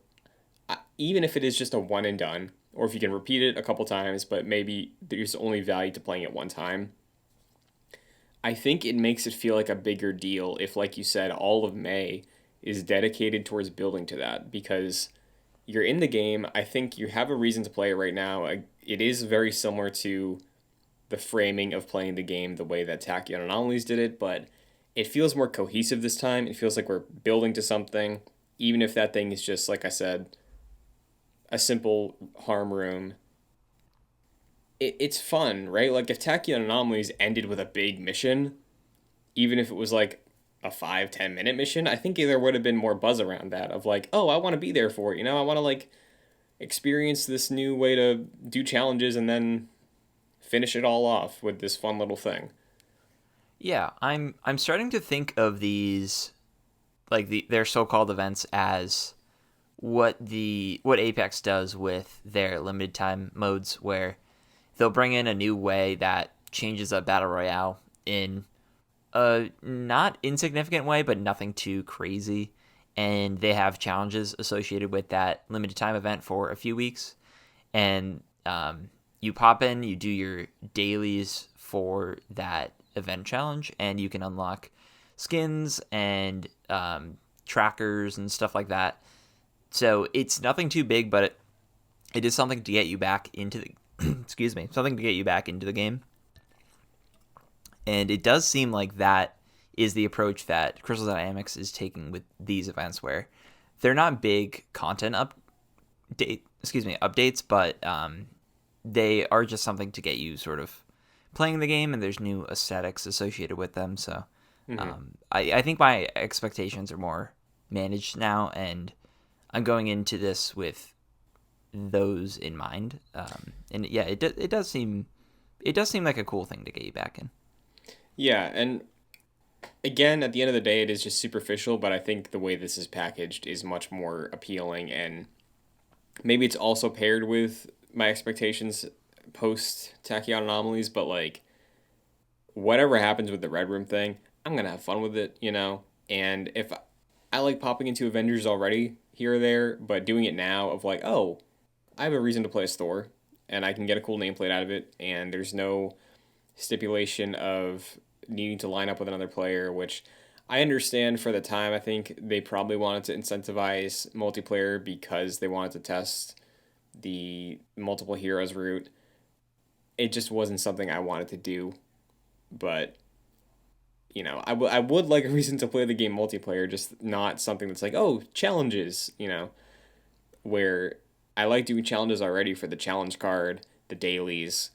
even if it is just a one and done, or if you can repeat it a couple times, but maybe there's only value to playing it one time, I think it makes it feel like a bigger deal if, like you said, all of May is dedicated towards building to that because you're in the game. I think you have a reason to play it right now. It is very similar to the framing of playing the game the way that Tachyon Anomalies did it, but it feels more cohesive this time. It feels like we're building to something, even if that thing is just, like I said, a simple harm room. It's fun, right? Like if Tachyon Anomalies ended with a big mission, even if it was like a 5-10 minute mission, I think there would have been more buzz around that of like, oh, I want to be there for it. I want to like experience this new way to do challenges and then finish it all off with this fun little thing. Yeah, I'm starting to think of these like their so-called events as what Apex does with their limited time modes, where they'll bring in a new way that changes a battle royale in a not insignificant way, but nothing too crazy. And they have challenges associated with that limited time event for a few weeks. And you pop in, you do your dailies for that event challenge, and you can unlock skins and trackers and stuff like that. So it's nothing too big, but it is something to get you back into the excuse me, something to get you back into the game. And it does seem like that is the approach that Crystal Dynamics is taking with these events, where they're not big content updates, but they are just something to get you sort of playing the game, and there's new aesthetics associated with them. So I think my expectations are more managed now, and I'm going into this with those in mind. And yeah, it does seem like a cool thing to get you back in. Yeah, and again, at the end of the day, it is just superficial, but I think the way this is packaged is much more appealing, and maybe it's also paired with my expectations post Tachyon Anomalies, but like whatever happens with the Red Room thing, I'm gonna have fun with it, And if I like popping into Avengers already here or there, but doing it now of like, oh, I have a reason to play a store, and I can get a cool nameplate out of it, and there's no stipulation of needing to line up with another player, which I understand for the time. I think they probably wanted to incentivize multiplayer because they wanted to test the multiple heroes route. It just wasn't something I wanted to do, but I would like a reason to play the game multiplayer, just not something that's like, oh, challenges, where I like doing challenges already for the challenge card, the dailies.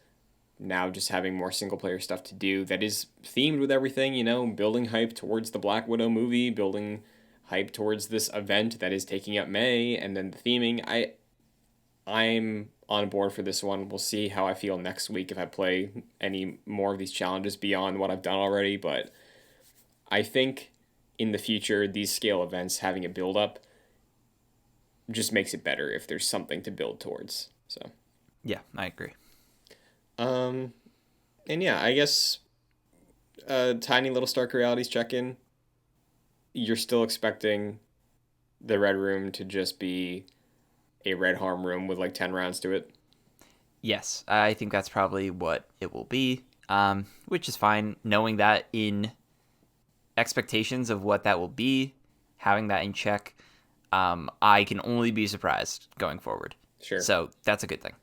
Now just having more single player stuff to do that is themed with everything, building hype towards the Black Widow movie, building hype towards this event that is taking up May, and then the theming. I'm on board for this one. We'll see how I feel next week if I play any more of these challenges beyond what I've done already, but I think in the future these scale events having a build up just makes it better if there's something to build towards. So yeah, I agree. And yeah, I guess a tiny little Stark Realities check-in. You're still expecting the Red Room to just be a red harm room with like 10 rounds to it? Yes, I think that's probably what it will be, which is fine. Knowing that in expectations of what that will be, having that in check, I can only be surprised going forward. Sure. So that's a good thing.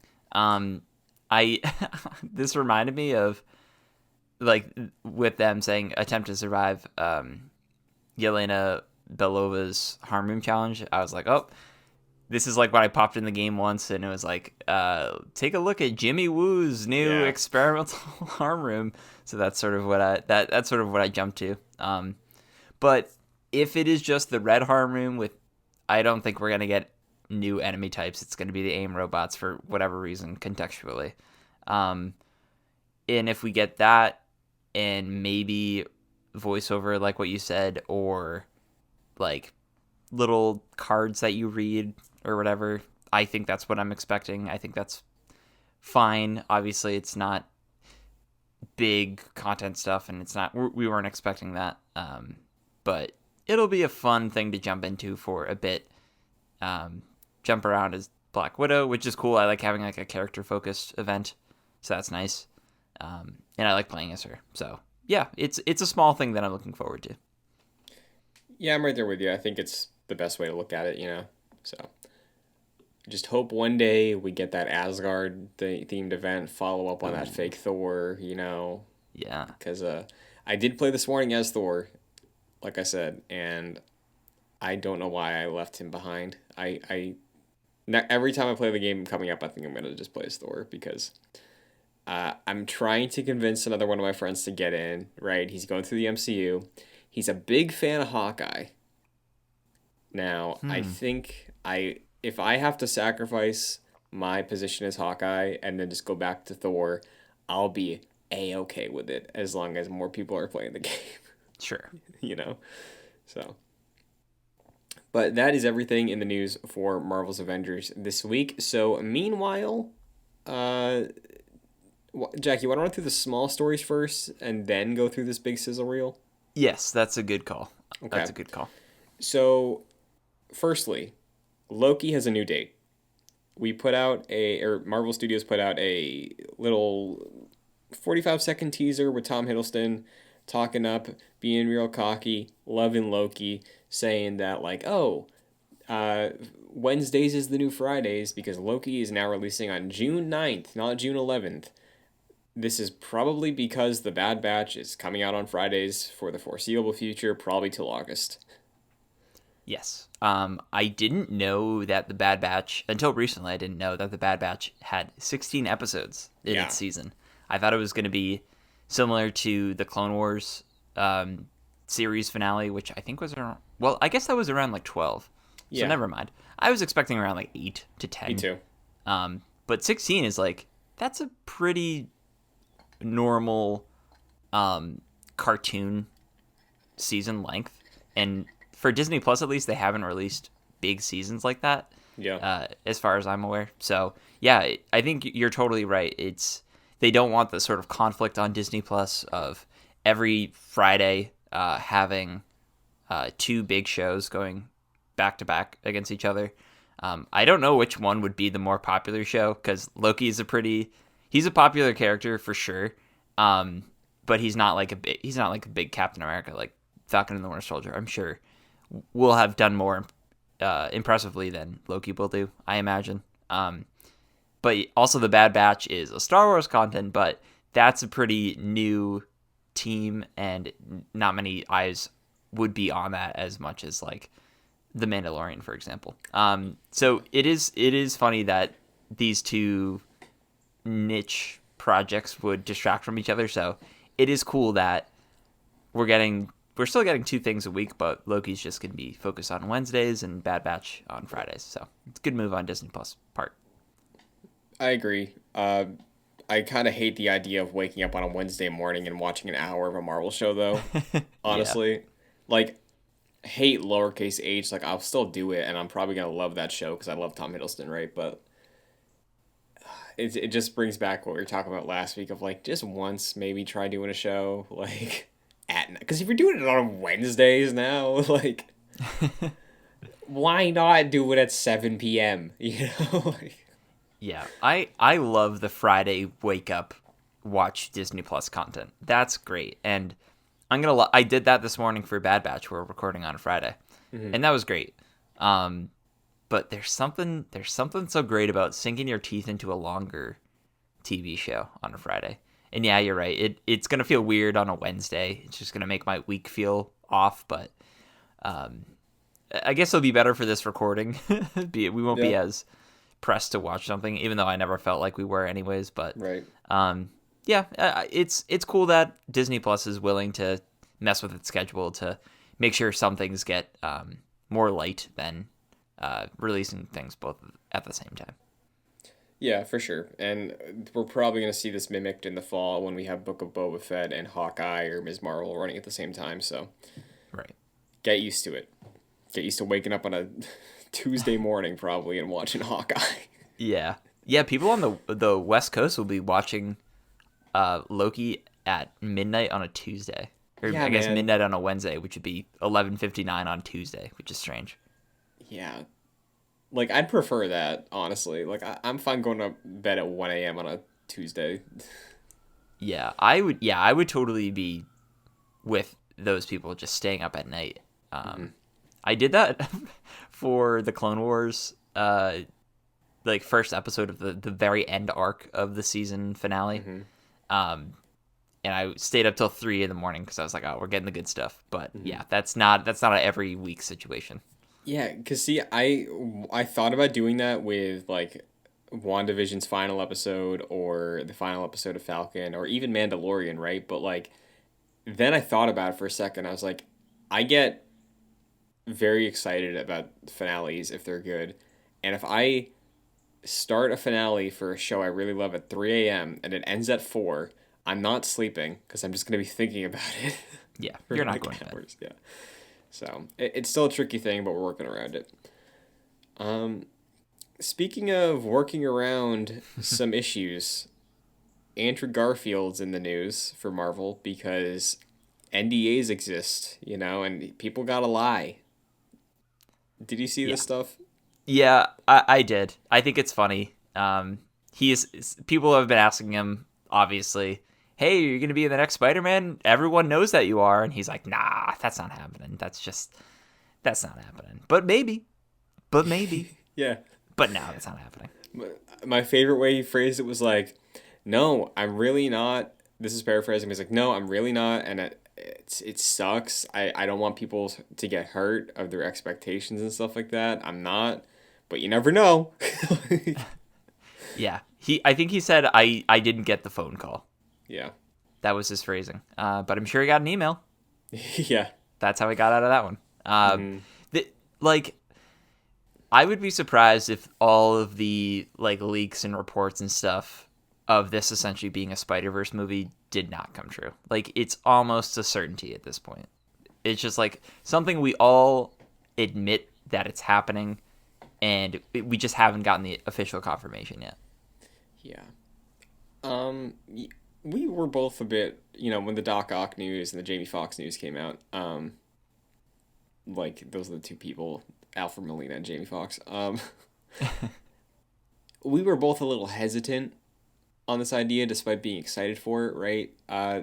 I this reminded me of like with them saying attempt to survive Yelena Belova's harm room challenge. I was like, oh, this is like when I popped in the game once and it was like, take a look at Jimmy Woo's new experimental harm room. So that's sort of what that's sort of what I jumped to. But if it is just the red harm room I don't think we're gonna get new enemy types. It's going to be the aim robots for whatever reason contextually. And if we get that and maybe voiceover like what you said, or like little cards that you read or whatever, I think that's what I'm expecting. I think that's fine. Obviously it's not big content stuff, and we weren't expecting that. But it'll be a fun thing to jump into for a bit. Jump around as Black Widow, which is cool. I like having like a character focused event, so that's nice. And I like playing as her. So yeah, it's a small thing that I'm looking forward to. Yeah, I'm right there with you. I think it's the best way to look at it, So just hope one day we get that Asgard themed event, follow up on that fake Thor, Yeah. Because I did play this morning as Thor, like I said, and I don't know why I left him behind. Every time I play the game coming up, I think I'm going to just play as Thor because I'm trying to convince another one of my friends to get in, right? He's going through the MCU. He's a big fan of Hawkeye. Now, I think if I have to sacrifice my position as Hawkeye and then just go back to Thor, I'll be A-okay with it as long as more people are playing the game. Sure. So. But that is everything in the news for Marvel's Avengers this week. So, meanwhile, Jack, you want to run through the small stories first and then go through this big sizzle reel? Yes, that's a good call. Okay. That's a good call. So, firstly, Loki has a new date. Marvel Studios put out a little 45-second teaser with Tom Hiddleston talking up, being real cocky, loving Loki, saying that Wednesdays is the new Fridays because Loki is now releasing on June 9th, not June 11th. This is probably because The Bad Batch is coming out on Fridays for the foreseeable future, probably till August. Yes. I didn't know that The Bad Batch, until recently, I didn't know that The Bad Batch had 16 episodes in its season. I thought it was going to be similar to the Clone Wars series finale, which I think was around, well, I guess that was around 12. So never mind. I was expecting around 8 to 10. Me too. But 16 is that's a pretty normal cartoon season length. And for Disney Plus, at least, they haven't released big seasons like that. Yeah. As far as I'm aware. So yeah, I think you're totally right. They don't want the sort of conflict on Disney Plus of every Friday having two big shows going back to back against each other. I don't know which one would be the more popular show because Loki is he's a popular character for sure. But he's not like a big Captain America like Falcon and the Winter Soldier. I'm sure will have done more impressively than Loki will do, I imagine. But also The Bad Batch is a Star Wars content, but that's a pretty new team, and not many eyes would be on that as much as The Mandalorian, for example. So it is funny that these two niche projects would distract from each other. So it is cool that we're still getting two things a week, but Loki's just going to be focused on Wednesdays and Bad Batch on Fridays. So it's a good move on Disney Plus part. I agree. I kind of hate the idea of waking up on a Wednesday morning and watching an hour of a Marvel show, though. Honestly. Yeah. Hate lowercase h. I'll still do it, and I'm probably going to love that show because I love Tom Hiddleston, right? But it just brings back what we were talking about last week of, just once maybe try doing a show, at night. Because if you're doing it on Wednesdays now, why not do it at 7 p.m., Yeah, I love the Friday wake up watch Disney Plus content. That's great. And I did that this morning for Bad Batch. We're recording on a Friday. Mm-hmm. And that was great. But there's something so great about sinking your teeth into a longer TV show on a Friday. And yeah, you're right. It's going to feel weird on a Wednesday. It's just going to make my week feel off, but I guess it'll be better for this recording. We won't be as pressed to watch something, even though I never felt like we were anyways. But right. It's cool that Disney Plus is willing to mess with its schedule to make sure some things get more light than releasing things both at the same time. Yeah, for sure. And we're probably going to see this mimicked in the fall when we have Book of Boba Fett and Hawkeye or Ms. Marvel running at the same time. So right. Get used to it. Get used to waking up on a Tuesday morning probably and watching Hawkeye. Yeah. Yeah, people on the West Coast will be watching Loki at midnight on a Tuesday. Or Yeah, I guess man. midnight on a Wednesday, which would be 11:59 on Tuesday, which is strange. Yeah. Like, I'd prefer that, honestly. Like, I'm fine going to bed at 1 a.m. on a Tuesday. Yeah, I would totally be with those people just staying up at night. Hmm. I did that for the Clone Wars, like first episode of the very end arc of the season finale. Hmm. Um, and I stayed up till 3 in the morning because I was like, oh, we're getting the good stuff. But Hmm. yeah, that's not an every week situation. Yeah, because see, I thought about doing that with, like, WandaVision's final episode or the final episode of Falcon or even Mandalorian, right? But, like, then I thought about it for a second. I was like, I get very excited about finales if they're good. And if I start a finale for a show I really love at 3 a.m. and it ends at 4, I'm not sleeping because I'm just going to be thinking about it Yeah, for you're not like going to bed. hours. Yeah. So it's still a tricky thing, but we're working around it. Um, Speaking of working around some issues, Andrew Garfield's in the news for Marvel because NDAs exist, and people gotta lie. Did you see Yeah, this stuff? yeah, I did. I think it's funny. People have been asking him, obviously, hey, you're gonna be in the next Spider-Man. Everyone knows that you are, and he's like, nah, that's not happening. That's not happening. But maybe, Yeah. but no, that's not happening. My favorite way he phrased it was like, "No, I'm really not." This is paraphrasing. He's like, "No, I'm really not," and it sucks. I don't want people to get hurt of their expectations and stuff like that. I'm not, but you never know. Yeah, I think he said I didn't get the phone call. Yeah, That was his phrasing. But I'm sure he got an email. yeah. That's how he got out of that one. Hmm. Like, I would be surprised if all of the like leaks and reports and stuff of this essentially being a Spider-Verse movie did not come true. Like, it's almost a certainty at this point. It's just like something we all admit that it's happening, and we just haven't gotten the official confirmation yet. Yeah. We were both a bit, when the Doc Ock news and the Jamie Foxx news came out. Like those are the two people, Alfred Molina and Jamie Foxx. We were both a little hesitant on this idea, despite being excited for it, right? How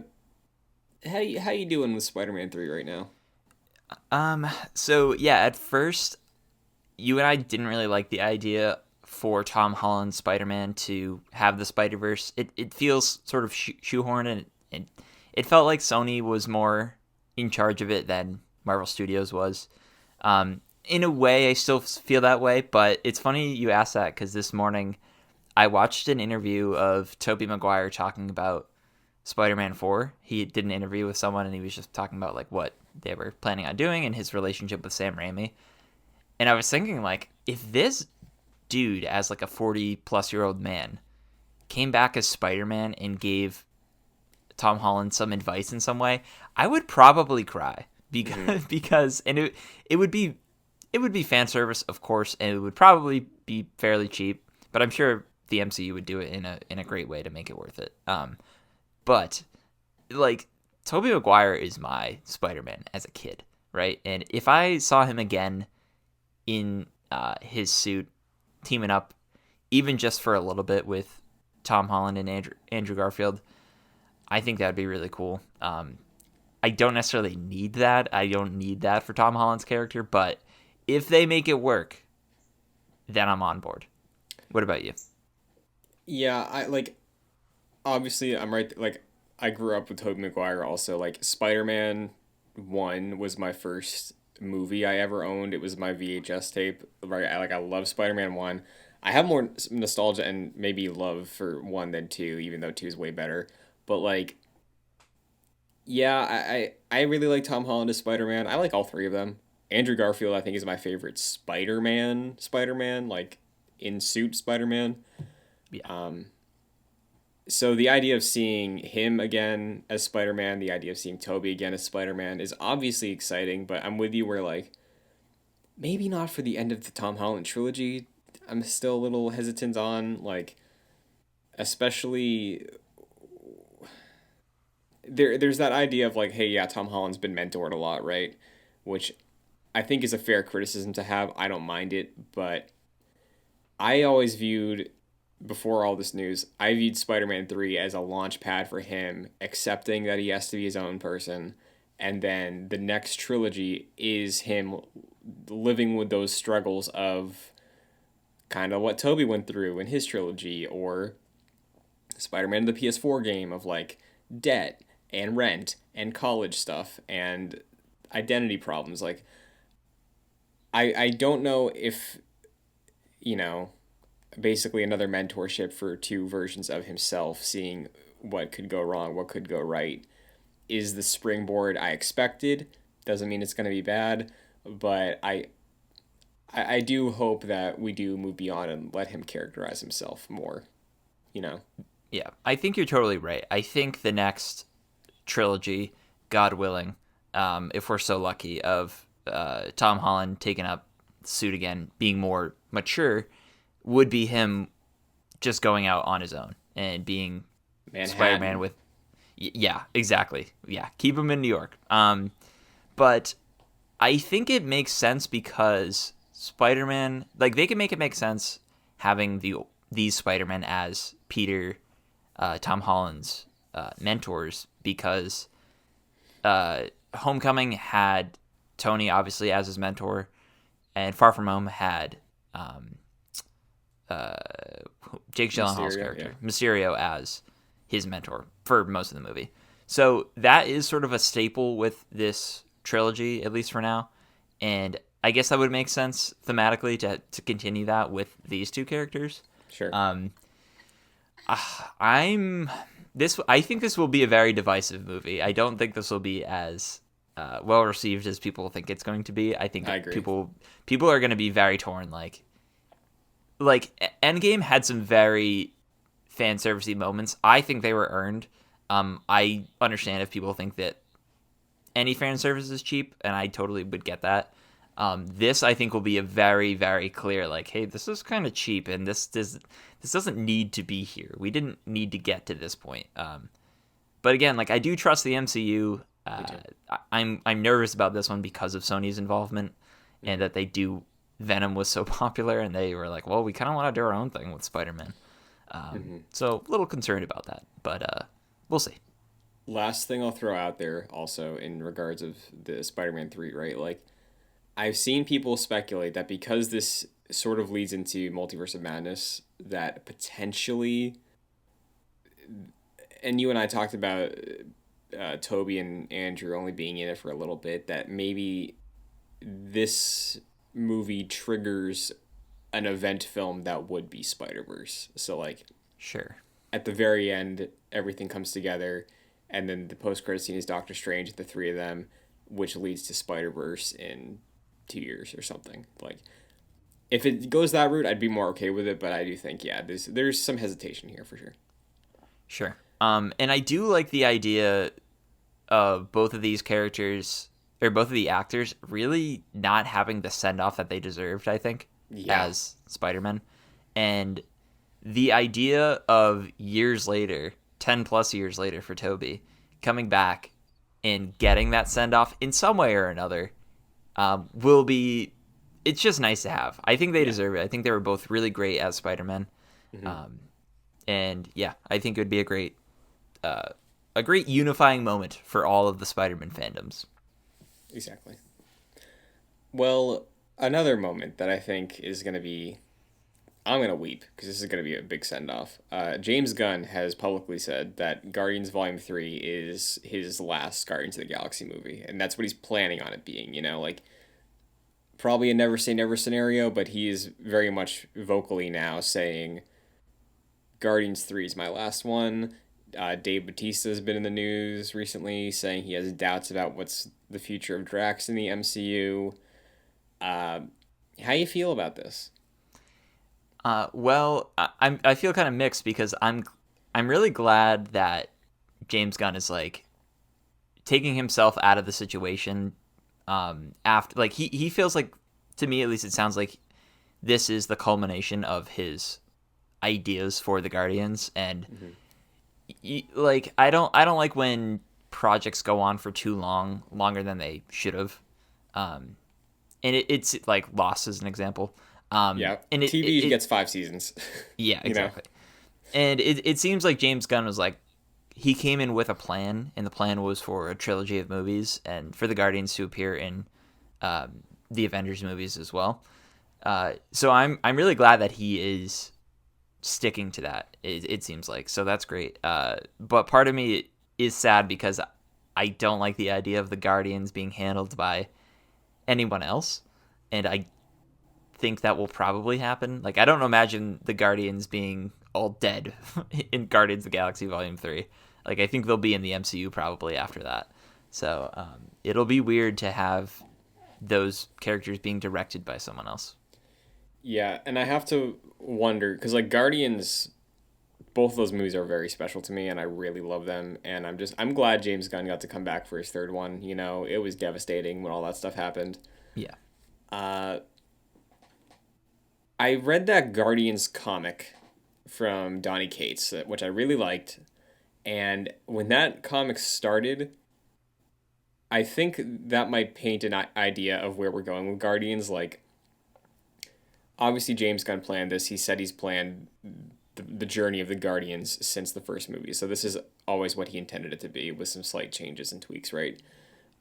you doing with Spider-Man 3 right now? So yeah, at first, you and I didn't really like the idea for Tom Holland's Spider-Man to have the Spider-Verse. It feels sort of shoehorned, and it felt like Sony was more in charge of it than Marvel Studios was. In a way, I still feel that way, but it's funny you asked that because this morning I watched an interview of Tobey Maguire talking about Spider-Man 4. He did an interview with someone, and he was just talking about like what they were planning on doing and his relationship with Sam Raimi. And I was thinking, like, if this dude, as like a 40-plus-year-old man, came back as Spider-Man and gave Tom Holland some advice in some way, I would probably cry Mm-hmm. because it would be fan service, of course, and it would probably be fairly cheap. But I'm sure the MCU would do it in a great way to make it worth it. But like, Tobey Maguire is my Spider-Man as a kid, right? And if I saw him again in his suit, teaming up, even just for a little bit with Tom Holland and Andrew Garfield, I think that would be really cool. I don't necessarily need that. I don't need that for Tom Holland's character, but if they make it work, then I'm on board. What about you? Yeah, I like obviously I'm right. Like I grew up with Tobey Maguire. Also, like Spider-Man 1 was my first movie I ever owned. It was my VHS tape. Right, I love Spider-Man 1. I have more nostalgia and maybe love for 1 than 2, even though 2 is way better. But like, yeah, I really like Tom Holland as Spider-Man. I like all three of them. Andrew Garfield, I think, is my favorite Spider-Man. Spider-Man, like in suit Spider-Man. Yeah. So the idea of seeing him again as Spider-Man, the idea of seeing Toby again as Spider-Man is obviously exciting, but I'm with you where like maybe not for the end of the Tom Holland trilogy. I'm still a little hesitant on like especially there's that idea of like, hey, yeah, Tom Holland's been mentored a lot, right? Which I think is a fair criticism to have. I don't mind it, but I always viewed before all this news, I viewed Spider-Man 3 as a launch pad for him accepting that he has to be his own person, and then the next trilogy is him living with those struggles of kind of what Toby went through in his trilogy, or Spider-Man the PS4 game of like debt and rent and college stuff and identity problems. Like I don't know if, you know, basically another mentorship for two versions of himself, seeing what could go wrong, what could go right, is the springboard I expected. Doesn't mean it's going to be bad, but I do hope that we do move beyond and let him characterize himself more, you know? Yeah, I think you're totally right. I think the next trilogy, God willing, if we're so lucky, of Tom Holland taking up the suit again, being more mature, would be him just going out on his own and being Spider-Man Manhattan. with, yeah, exactly. Yeah, keep him in New York. But I think it makes sense because Spider-Man, like they can make it make sense having these Spider-Men as Peter, Tom Holland's mentors because Homecoming had Tony obviously as his mentor, and Far From Home had uh, Jake Gyllenhaal's Mysterio, yeah. character Mysterio as his mentor for most of the movie. So that is sort of a staple with this trilogy, at least for now. And I guess that would make sense thematically to continue that with these two characters. Sure. Um, I'm this. I think this will be a very divisive movie. I don't think this will be as well received as people think it's going to be. I think I agree. people are going to be very torn. Like Endgame had some very fan servicey moments. I think they were earned. I understand if people think that any fan service is cheap, and I totally would get that. This I think will be a very, very clear like, hey, this is kind of cheap, and this doesn't need to be here. We didn't need to get to this point. But again, like I do trust the MCU. I'm nervous about this one because of Sony's involvement, and that they do. Venom was so popular, and they were like, well, we kind of want to do our own thing with Spider-Man. So a little concerned about that, but we'll see. Last thing I'll throw out there also in regards of the Spider-Man 3, right? Like I've seen people speculate that because this sort of leads into Multiverse of Madness, that potentially, and you and I talked about Toby and Andrew only being in it for a little bit, that maybe this movie triggers an event film that would be Spider-Verse. So like Sure. at the very end, everything comes together, and then the post-credit scene is Doctor Strange, the three of them, which leads to Spider-Verse in 2 years or something. Like if it goes that route, I'd be more okay with it, but I do think yeah, there's some hesitation here for sure. Sure. And I do like the idea of both of these characters or both of the actors really not having the send off that they deserved, I think, Yeah. as Spider-Man. And the idea of years later, 10 plus years later for Toby, coming back and getting that send off in some way or another will be. It's just nice to have. I think they deserve it. I think they were both really great as Spider-Man. And yeah, I think it would be a great unifying moment for all of the Spider-Man fandoms. Exactly. Well, another moment that I think is going to be. I'm going to weep because this is going to be a big send off. James Gunn has publicly said that Guardians Volume 3 is his last Guardians of the Galaxy movie. And that's what he's planning on it being, you know? Like, probably a never say never scenario, but he is very much vocally now saying Guardians 3 is my last one. Dave Bautista has been in the news recently saying he has doubts about what's the future of Drax in the MCU. How you feel about this? Well, I feel kind of mixed because I'm really glad that James Gunn is like taking himself out of the situation. After like he feels like, to me at least, it sounds like this is the culmination of his ideas for the Guardians, and like I don't like when projects go on for too long, longer than they should have. And it's like Lost as an example. Yeah, And TV gets 5 seasons. yeah, you know. exactly. And it seems like James Gunn was like, he came in with a plan, and the plan was for a trilogy of movies and for the Guardians to appear in the Avengers movies as well. So I'm really glad that he is sticking to that. It seems like, so that's great. But part of me is sad because I don't like the idea of the Guardians being handled by anyone else, and I think that will probably happen. Like, I don't imagine the Guardians being all dead in Guardians of the Galaxy Volume 3. Like, I think they'll be in the MCU probably after that. So it'll be weird to have those characters being directed by someone else. Yeah, and I have to wonder because like Guardians, both of those movies are very special to me, and I really love them. And I'm glad James Gunn got to come back for his third one. You know, it was devastating when all that stuff happened. Yeah. Uh, I read that Guardians comic from Donny Cates, which I really liked. And when that comic started, I think that might paint an idea of where we're going with Guardians. Like, obviously, James Gunn planned this. He said he's planned the journey of the Guardians since the first movie. So this is always what he intended it to be, with some slight changes and tweaks, right?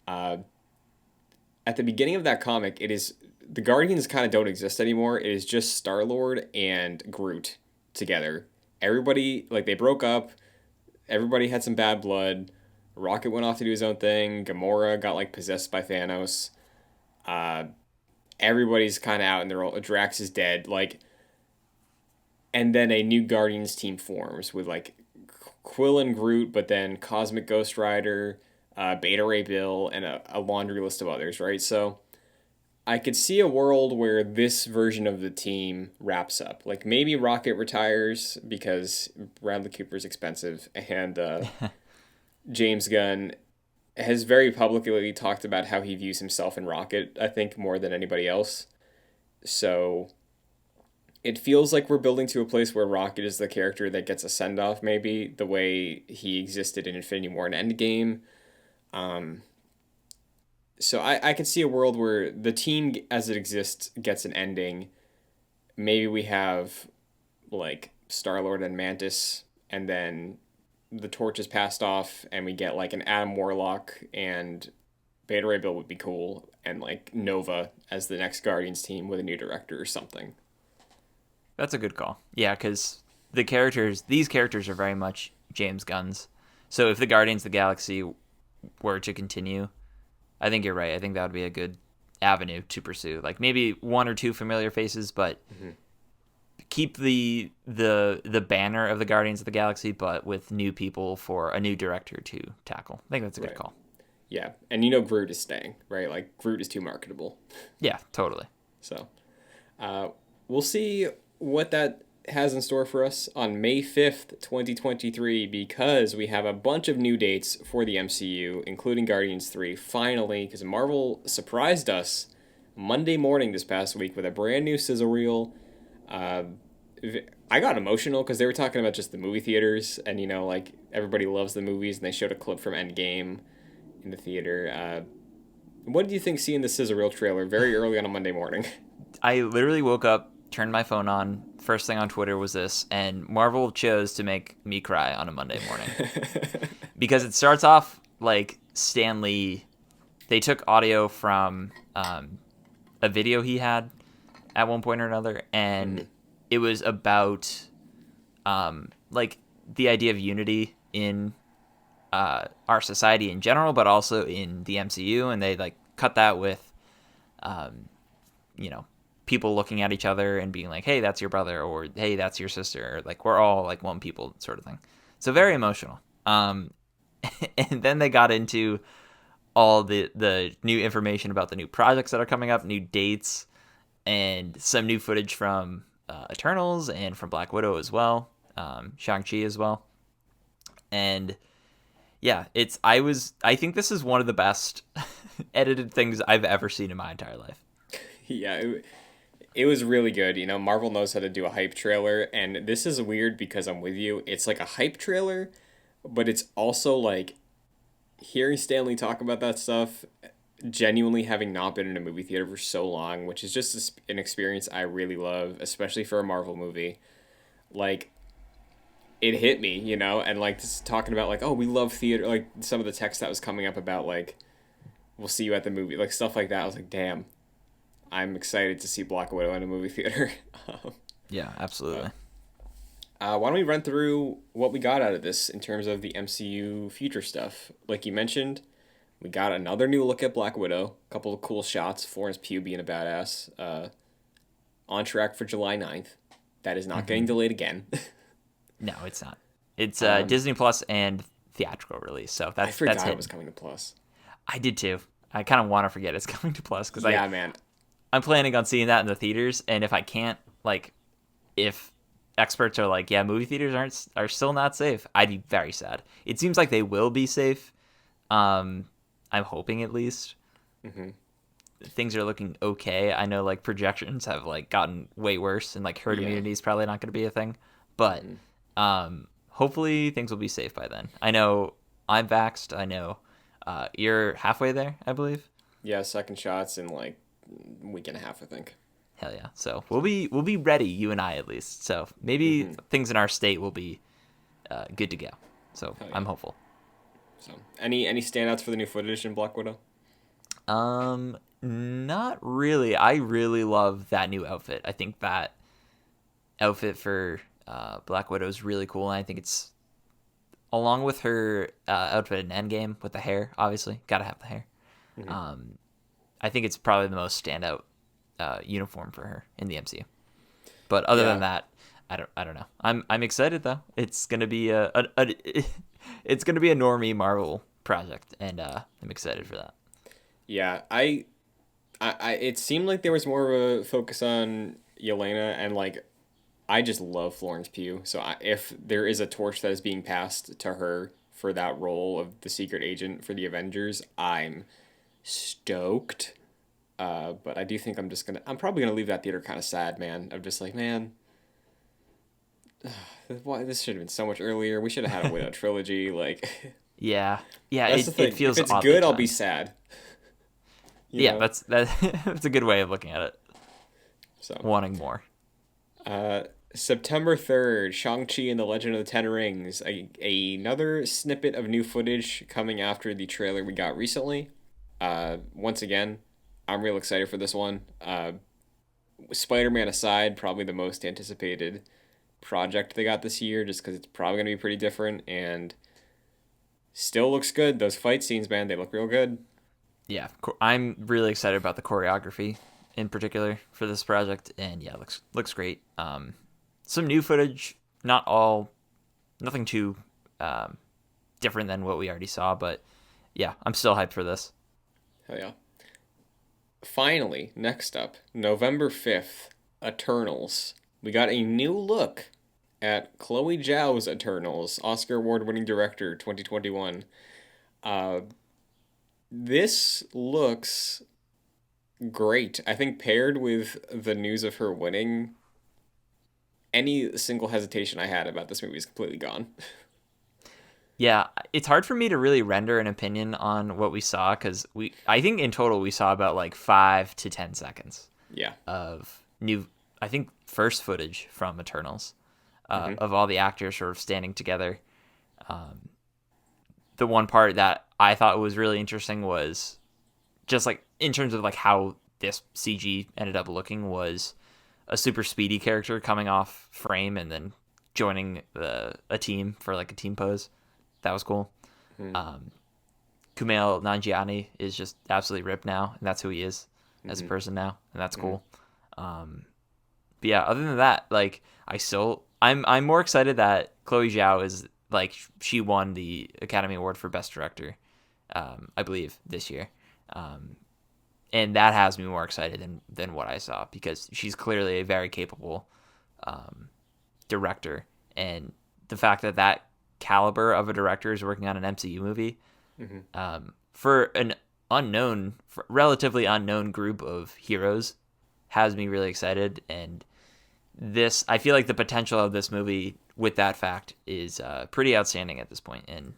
Uh, at the beginning of that comic, it is the Guardians kind of don't exist anymore. It is just Star-Lord and Groot together. Everybody, like, they broke up. Everybody had some bad blood. Rocket went off to do his own thing. Gamora got, like, possessed by Thanos. Uh, Everybody's kind of out in their role. Drax is dead. Like, and then a new Guardians team forms with, like, Quill and Groot, but then Cosmic Ghost Rider, Beta Ray Bill, and a laundry list of others, right? So I could see a world where this version of the team wraps up. Like, maybe Rocket retires because Bradley Cooper's expensive, and James Gunn has very publicly talked about how he views himself in Rocket, I think, more than anybody else. So it feels like we're building to a place where Rocket is the character that gets a send-off, maybe, the way he existed in Infinity War and Endgame. So I could see a world where the team as it exists gets an ending. Maybe we have, like, Star-Lord and Mantis, and then the torch is passed off, and we get, like, an Adam Warlock, and Beta Ray Bill would be cool, and, like, Nova as the next Guardians team with a new director or something. That's a good call. Yeah, because these characters are very much James Gunn's. So if the Guardians of the Galaxy were to continue, I think you're right. I think that would be a good avenue to pursue. Like, maybe one or two familiar faces, but keep the banner of the Guardians of the Galaxy, but with new people for a new director to tackle. I think that's a good call. Yeah, and you know Groot is staying, right? Like, Groot is too marketable. Yeah, totally. So, we'll see what that has in store for us on May 5th, 2023, because we have a bunch of new dates for the MCU, including Guardians 3, finally, because Marvel surprised us Monday morning this past week with a brand new sizzle reel. I got emotional because they were talking about just the movie theaters, and, you know, like, everybody loves the movies, and they showed a clip from Endgame in the theater. What did you think seeing the sizzle reel trailer very early on a Monday morning? I literally woke up, turned my phone on, first thing on Twitter was this, and Marvel chose to make me cry on a Monday morning. Because it starts off like Stan Lee. They took audio from a video he had at one point or another, and it was about like the idea of unity in our society in general, but also in the MCU, and they like cut that with you know, people looking at each other and being like, hey, that's your brother, or hey, that's your sister, or like, we're all like one people, sort of thing. So very emotional. And then they got into all the new information about the new projects that are coming up, new dates, and some new footage from Eternals and from Black Widow as well, Shang-Chi as well. And yeah, I think this is one of the best edited things I've ever seen in my entire life. Yeah, it was really good. You know, Marvel knows how to do a hype trailer, and this is weird because I'm with you. It's like a hype trailer, but it's also like hearing Stanley talk about that stuff, genuinely having not been in a movie theater for so long, which is just an experience I really love, especially for a Marvel movie. Like, it hit me, and like just talking about like, oh, we love theater, like some of the text that was coming up about like, we'll see you at the movie, like stuff like that. I was like, damn, I'm excited to see Black Widow in a movie theater. Yeah, absolutely. Why don't we run through what we got out of this in terms of the MCU future stuff? Like you mentioned, we got another new look at Black Widow, a couple of cool shots, Florence Pugh being a badass, on track for July 9th. That is not getting delayed again. No, it's not. It's Disney Plus and theatrical release, so I forgot that's it it. was coming to Plus. I did too. I kind of want to forget it's coming to Plus because Yeah, man. I'm planning on seeing that in the theaters, and if I can't, like, if experts are like, yeah, movie theaters are still not safe, I'd be very sad. It seems like they will be safe. I'm hoping at least. Hmm. Things are looking okay. I know like projections have like gotten way worse, and like herd Yeah. immunity is probably not going to be a thing, but hopefully things will be safe by then. I know I'm vaxxed. I know you're halfway there, I believe. Yeah, second shots in like a week and a half, I think. Hell yeah! So we'll be ready, you and I at least. So maybe things in our state will be good to go. So Hell yeah. I'm hopeful. So, any standouts for the new footage in Black Widow? Not really. I really love that new outfit. I think that outfit for Black Widow is really cool, and I think it's along with her outfit in Endgame with the hair. Obviously, gotta have the hair. I think it's probably the most standout uniform for her in the MCU. But other than that, I don't know. I'm excited though. It's gonna be it's gonna be a normie Marvel project, and I'm excited for that. Yeah, it seemed like there was more of a focus on Yelena, and like, I just love Florence Pugh. So if there is a torch that is being passed to her for that role of the secret agent for the Avengers, I'm stoked. But I do think I'm probably gonna leave that theater kind of sad, man. I'm just like, man, why this should have been so much earlier. We should have had a Widow trilogy. Like, Yeah, that's the thing. it feels If it's oddly good, I'll be timed. sad. Yeah, that's a good way of looking at it. So. Wanting more. September 3rd, Shang-Chi and the Legend of the Ten Rings. Another snippet of new footage coming after the trailer we got recently. Once again, I'm real excited for this one. Spider-Man aside, probably the most anticipated project they got this year, just because it's probably going to be pretty different, and still looks good. Those fight scenes, man, they look real good. Yeah, I'm really excited about the choreography in particular for this project, and yeah, looks great. Some new footage, nothing too different than what we already saw, but yeah, I'm still hyped for this. Hell yeah. Finally, next up, November 5th, Eternals. We got a new look at Chloe Zhao's Eternals, Oscar award-winning director, 2021. This looks great. I think paired with the news of her winning, any single hesitation I had about this movie is completely gone. Yeah, it's hard for me to really render an opinion on what we saw because I think in total we saw about like 5 to 10 seconds Yeah. of new, I think, first footage from Eternals, of all the actors sort of standing together. The one part that I thought was really interesting was just like in terms of like how this CG ended up looking was a super speedy character coming off frame and then joining a team for like a team pose. That was cool. Kumail Nanjiani is just absolutely ripped now, and that's who he is as a person now, and that's cool. But yeah, other than that, like I'm more excited that Chloe Zhao is like she won the Academy Award for Best Director, I believe this year, and that has me more excited than what I saw because she's clearly a very capable director, and the fact that caliber of a director is working on an MCU movie for an relatively unknown group of heroes has me really excited. And I feel like the potential of this movie with that fact is pretty outstanding at this point, and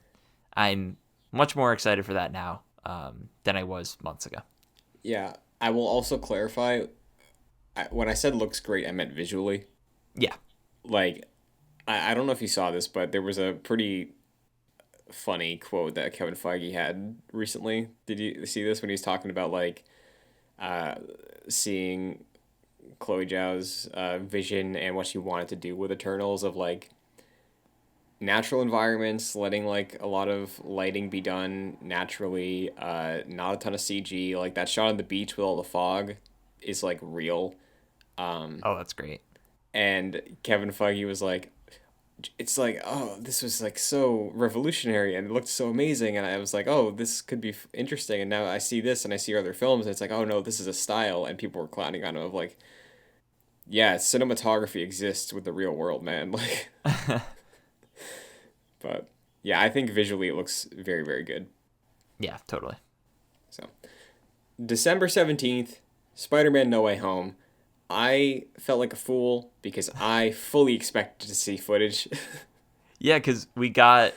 I'm much more excited for that now than I was months ago. Yeah, I will also clarify. When I said looks great, I meant visually. Yeah. Like, I don't know if you saw this, but there was a pretty funny quote that Kevin Feige had recently. Did you see this when he was talking about like uh, seeing Chloe Zhao's vision and what she wanted to do with Eternals of like natural environments, letting like a lot of lighting be done naturally, not a ton of CG. Like that shot on the beach with all the fog is like real. Oh, that's great. And Kevin Feige was like, it's like, oh, this was like so revolutionary and it looked so amazing. And I was like, oh, this could be interesting. And now I see this and I see other films and it's like, oh no, this is a style. And people were clowning on him of like, yeah, cinematography exists with the real world, man. Like, but yeah, I think visually it looks very, very good. Yeah, totally. So, December 17th, Spider Man No Way Home. I felt like a fool because I fully expected to see footage. Yeah, because we got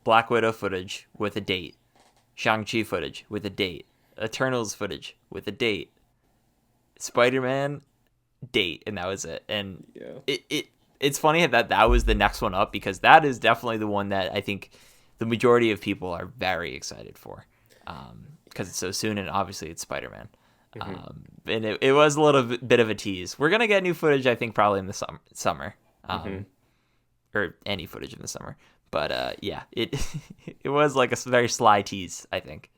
Black Widow footage with a date, Shang-Chi footage with a date, Eternals footage with a date, Spider-Man date, and that was it. And Yeah. it's funny that was the next one up because that is definitely the one that I think the majority of people are very excited for because it's so soon and obviously it's Spider-Man. And it was a little bit of a tease. We're going to get new footage, I think, probably in the summer. Or any footage in the summer. But yeah, it it was like a very sly tease, I think.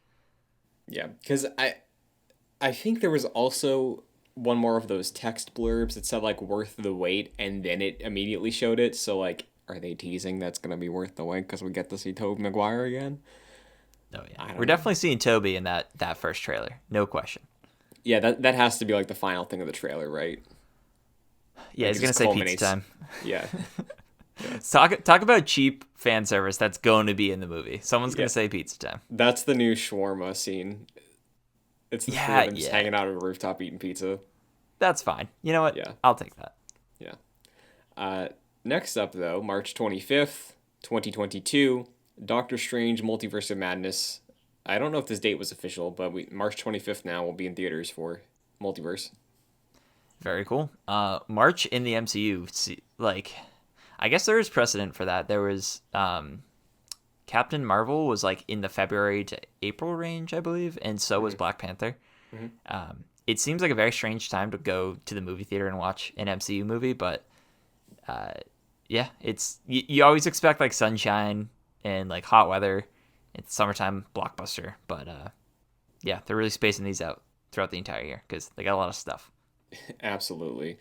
Yeah, because I think there was also one more of those text blurbs that said like worth the wait, and then it immediately showed it. So like, are they teasing that's gonna be worth the wait because we get to see Tobey Maguire again? Oh yeah, we're definitely seeing Tobey in that first trailer, no question. Yeah, that has to be like the final thing of the trailer, right? Yeah, Like, he's gonna say pizza time. Yeah. Talk about cheap fan service that's going to be in the movie. Someone's gonna say pizza time. That's the new shawarma scene. It's the three of them just hanging out on a rooftop eating pizza. That's fine. You know what? Yeah. I'll take that. Yeah. Next up, though, March 25th, 2022, Doctor Strange Multiverse of Madness. I don't know if this date was official, but March 25th now will be in theaters for Multiverse. Very cool. March in the MCU. Like, I guess there is precedent for that. There was Captain Marvel was like in the February to April range, I believe, and so was Black Panther. It seems like a very strange time to go to the movie theater and watch an MCU movie, but yeah, it's you always expect like sunshine and like hot weather. It's summertime blockbuster, but yeah, they're really spacing these out throughout the entire year because they got a lot of stuff. Absolutely.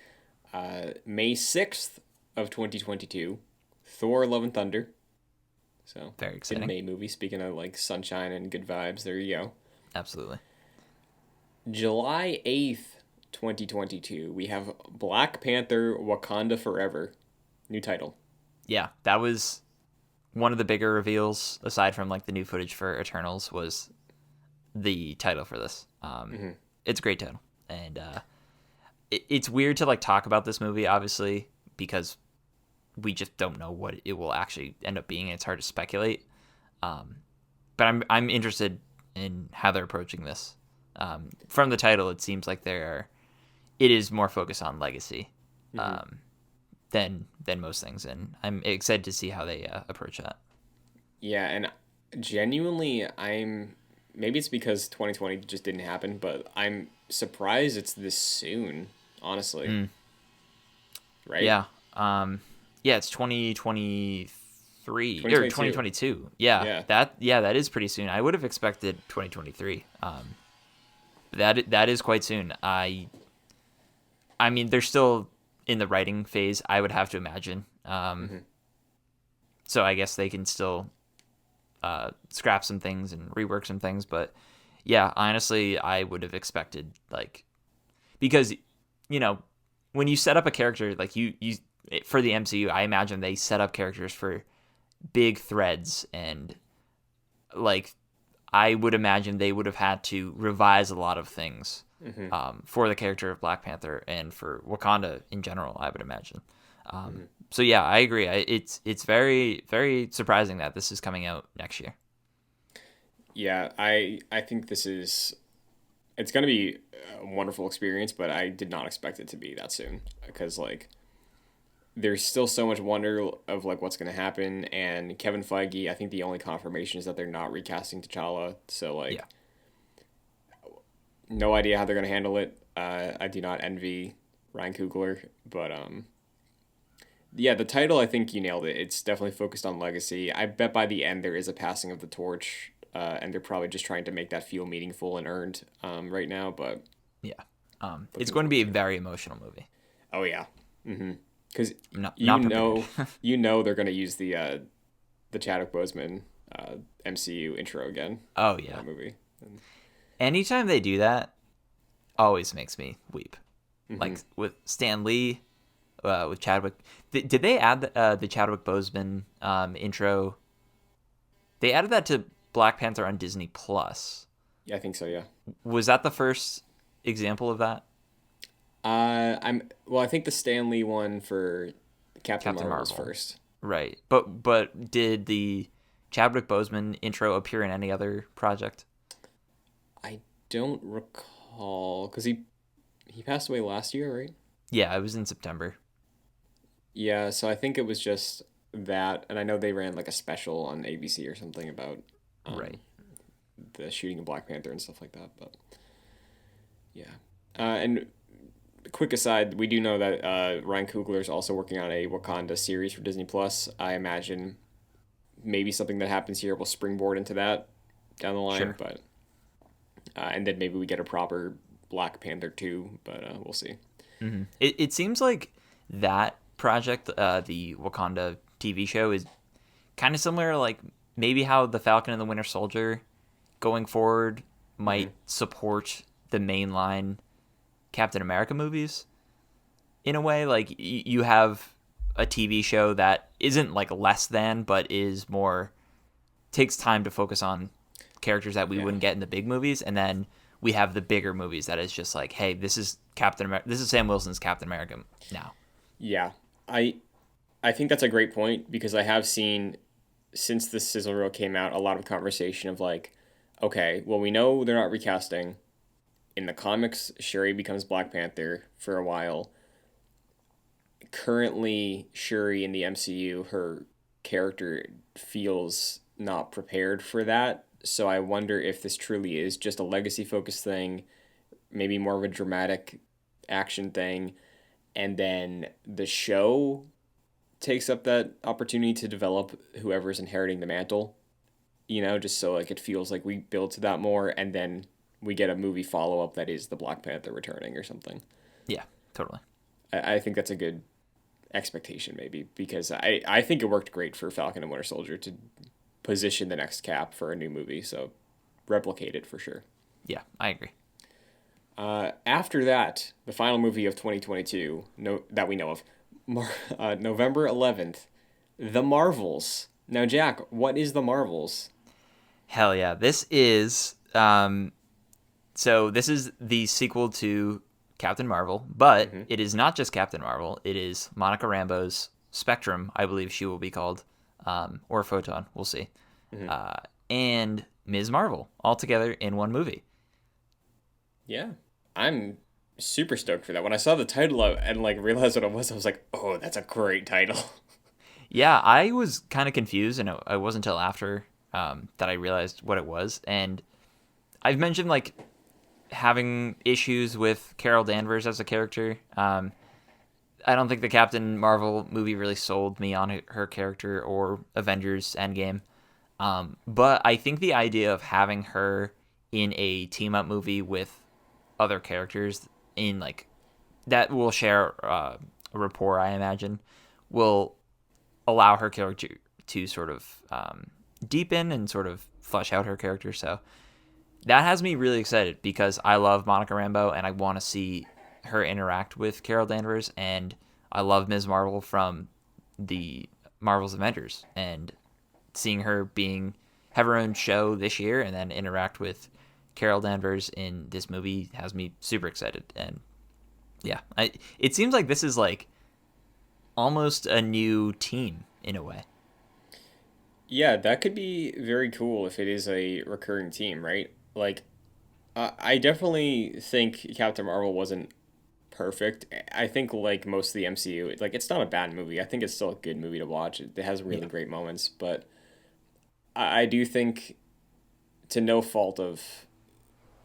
May 6th of 2022, Thor Love and Thunder. So, very exciting. May movie. Speaking of like sunshine and good vibes, there you go. Absolutely. July 8th, 2022, we have Black Panther Wakanda Forever. New title. Yeah, that was one of the bigger reveals, aside from like the new footage for Eternals, was the title for this. It's a great title. And it's weird to like talk about this movie, obviously, because we just don't know what it will actually end up being. It's hard to speculate. But I'm interested in how they're approaching this. From the title, it seems like it is more focused on legacy than most things, and I'm excited to see how they approach that. Yeah, and genuinely, maybe it's because 2020 just didn't happen, but I'm surprised it's this soon, honestly. Right? Yeah. Yeah, it's 2023 or 2022. Yeah. That is pretty soon. I would have expected 2023. That is quite soon. I mean, they're still in the writing phase, I would have to imagine. So I guess they can still scrap some things and rework some things, but yeah, honestly, I would have expected because when you set up a character like you for the MCU, I imagine they set up characters for big threads, and like I would imagine they would have had to revise a lot of things for the character of Black Panther and for Wakanda in general, I would imagine. So yeah, I agree. It's very, very surprising that this is coming out next year. Yeah, I think it's gonna be a wonderful experience, but I did not expect it to be that soon because like there's still so much wonder of like what's gonna happen, and Kevin Feige, I think the only confirmation is that they're not recasting T'Challa, so Yeah. like no idea how they're gonna handle it. I do not envy Ryan Coogler, but yeah, the title, I think you nailed it. It's definitely focused on legacy. I bet by the end there is a passing of the torch, and they're probably just trying to make that feel meaningful and earned right now. But Yeah. It's looking going to forward be a to it. very emotional movie. Oh yeah, because Not prepared. you know they're gonna use the Chadwick Boseman MCU intro again Oh for yeah. that movie. And, Anytime they do that, always makes me weep. mm-hmm. Like with Stan Lee, with Chadwick. Did they add the Chadwick Boseman intro? They added that to Black Panther on Disney Plus. Yeah, I think so. Yeah. Was that the first example of that? I think the Stanley one for Captain Captain Marvel's Marvel, first. right? But did the Chadwick Boseman intro appear in any other project? I don't recall because he passed away last year, right? Yeah, it was in September. Yeah, so I think it was just that, and I know they ran like a special on ABC or something about Right. um, the shooting of Black Panther and stuff like that. But yeah, and quick aside, we do know that Ryan Coogler is also working on a Wakanda series for Disney Plus. I imagine maybe something that happens here will springboard into that down the line, Sure. but and then maybe we get a proper Black Panther 2, but we'll see. It seems like that project, the Wakanda TV show, is kind of similar, like maybe how the Falcon and the Winter Soldier going forward Hmm. might support the mainline Captain America movies in a way. Like you have a TV show that isn't like less than, but is more takes time to focus on characters that we Yeah. wouldn't get in the big movies, and then we have the bigger movies that is just like, hey, this is Captain America. This is Sam Wilson's Captain America now. Yeah. I I think that's a great point because I have seen since the sizzle reel came out a lot of conversation of like, okay, well we know they're not recasting. In the comics, Shuri becomes Black Panther for a while. Currently, Shuri in the MCU, her character feels not prepared for that. So I wonder if this truly is just a legacy focused thing, maybe more of a dramatic action thing, and then the show takes up that opportunity to develop whoever's inheriting the mantle, just so like it feels like we build to that more and then we get a movie follow up that is the Black Panther returning or something. Yeah, totally. I think that's a good expectation maybe because I think it worked great for Falcon and Winter Soldier to position the next Cap for a new movie. So replicate it for sure. Yeah, I agree. After that, the final movie of 2022, that we know of, November 11th, The Marvels. Now, Jack, what is The Marvels? Hell yeah, this is so this is the sequel to Captain Marvel, but Mm-hmm. it is not just Captain Marvel. It is Monica Rambeau's Spectrum, I believe she will be called, or Photon. We'll see. Mm-hmm. And Ms. Marvel all together in one movie. Yeah, I'm super stoked for that. When I saw the title and like realized what it was, I was like, oh, that's a great title. Yeah, I was kind of confused, and it wasn't until after that I realized what it was. And I've mentioned like having issues with Carol Danvers as a character. I don't think the Captain Marvel movie really sold me on her character or Avengers Endgame. But I think the idea of having her in a team up movie with other characters in like that will share a rapport, I imagine, will allow her character to sort of deepen and sort of flesh out her character. So that has me really excited because I love Monica Rambeau and I want to see her interact with Carol Danvers, and I love Ms. Marvel from the Marvel's Avengers, and seeing her have her own show this year and then interact with Carol Danvers in this movie has me super excited. And yeah, it seems like this is like almost a new team in a way. Yeah, that could be very cool if it is a recurring team, right? Like, I definitely think Captain Marvel wasn't perfect. I think like most of the MCU, like it's not a bad movie. I think it's still a good movie to watch. It has really Yeah. great moments, but I do think to no fault of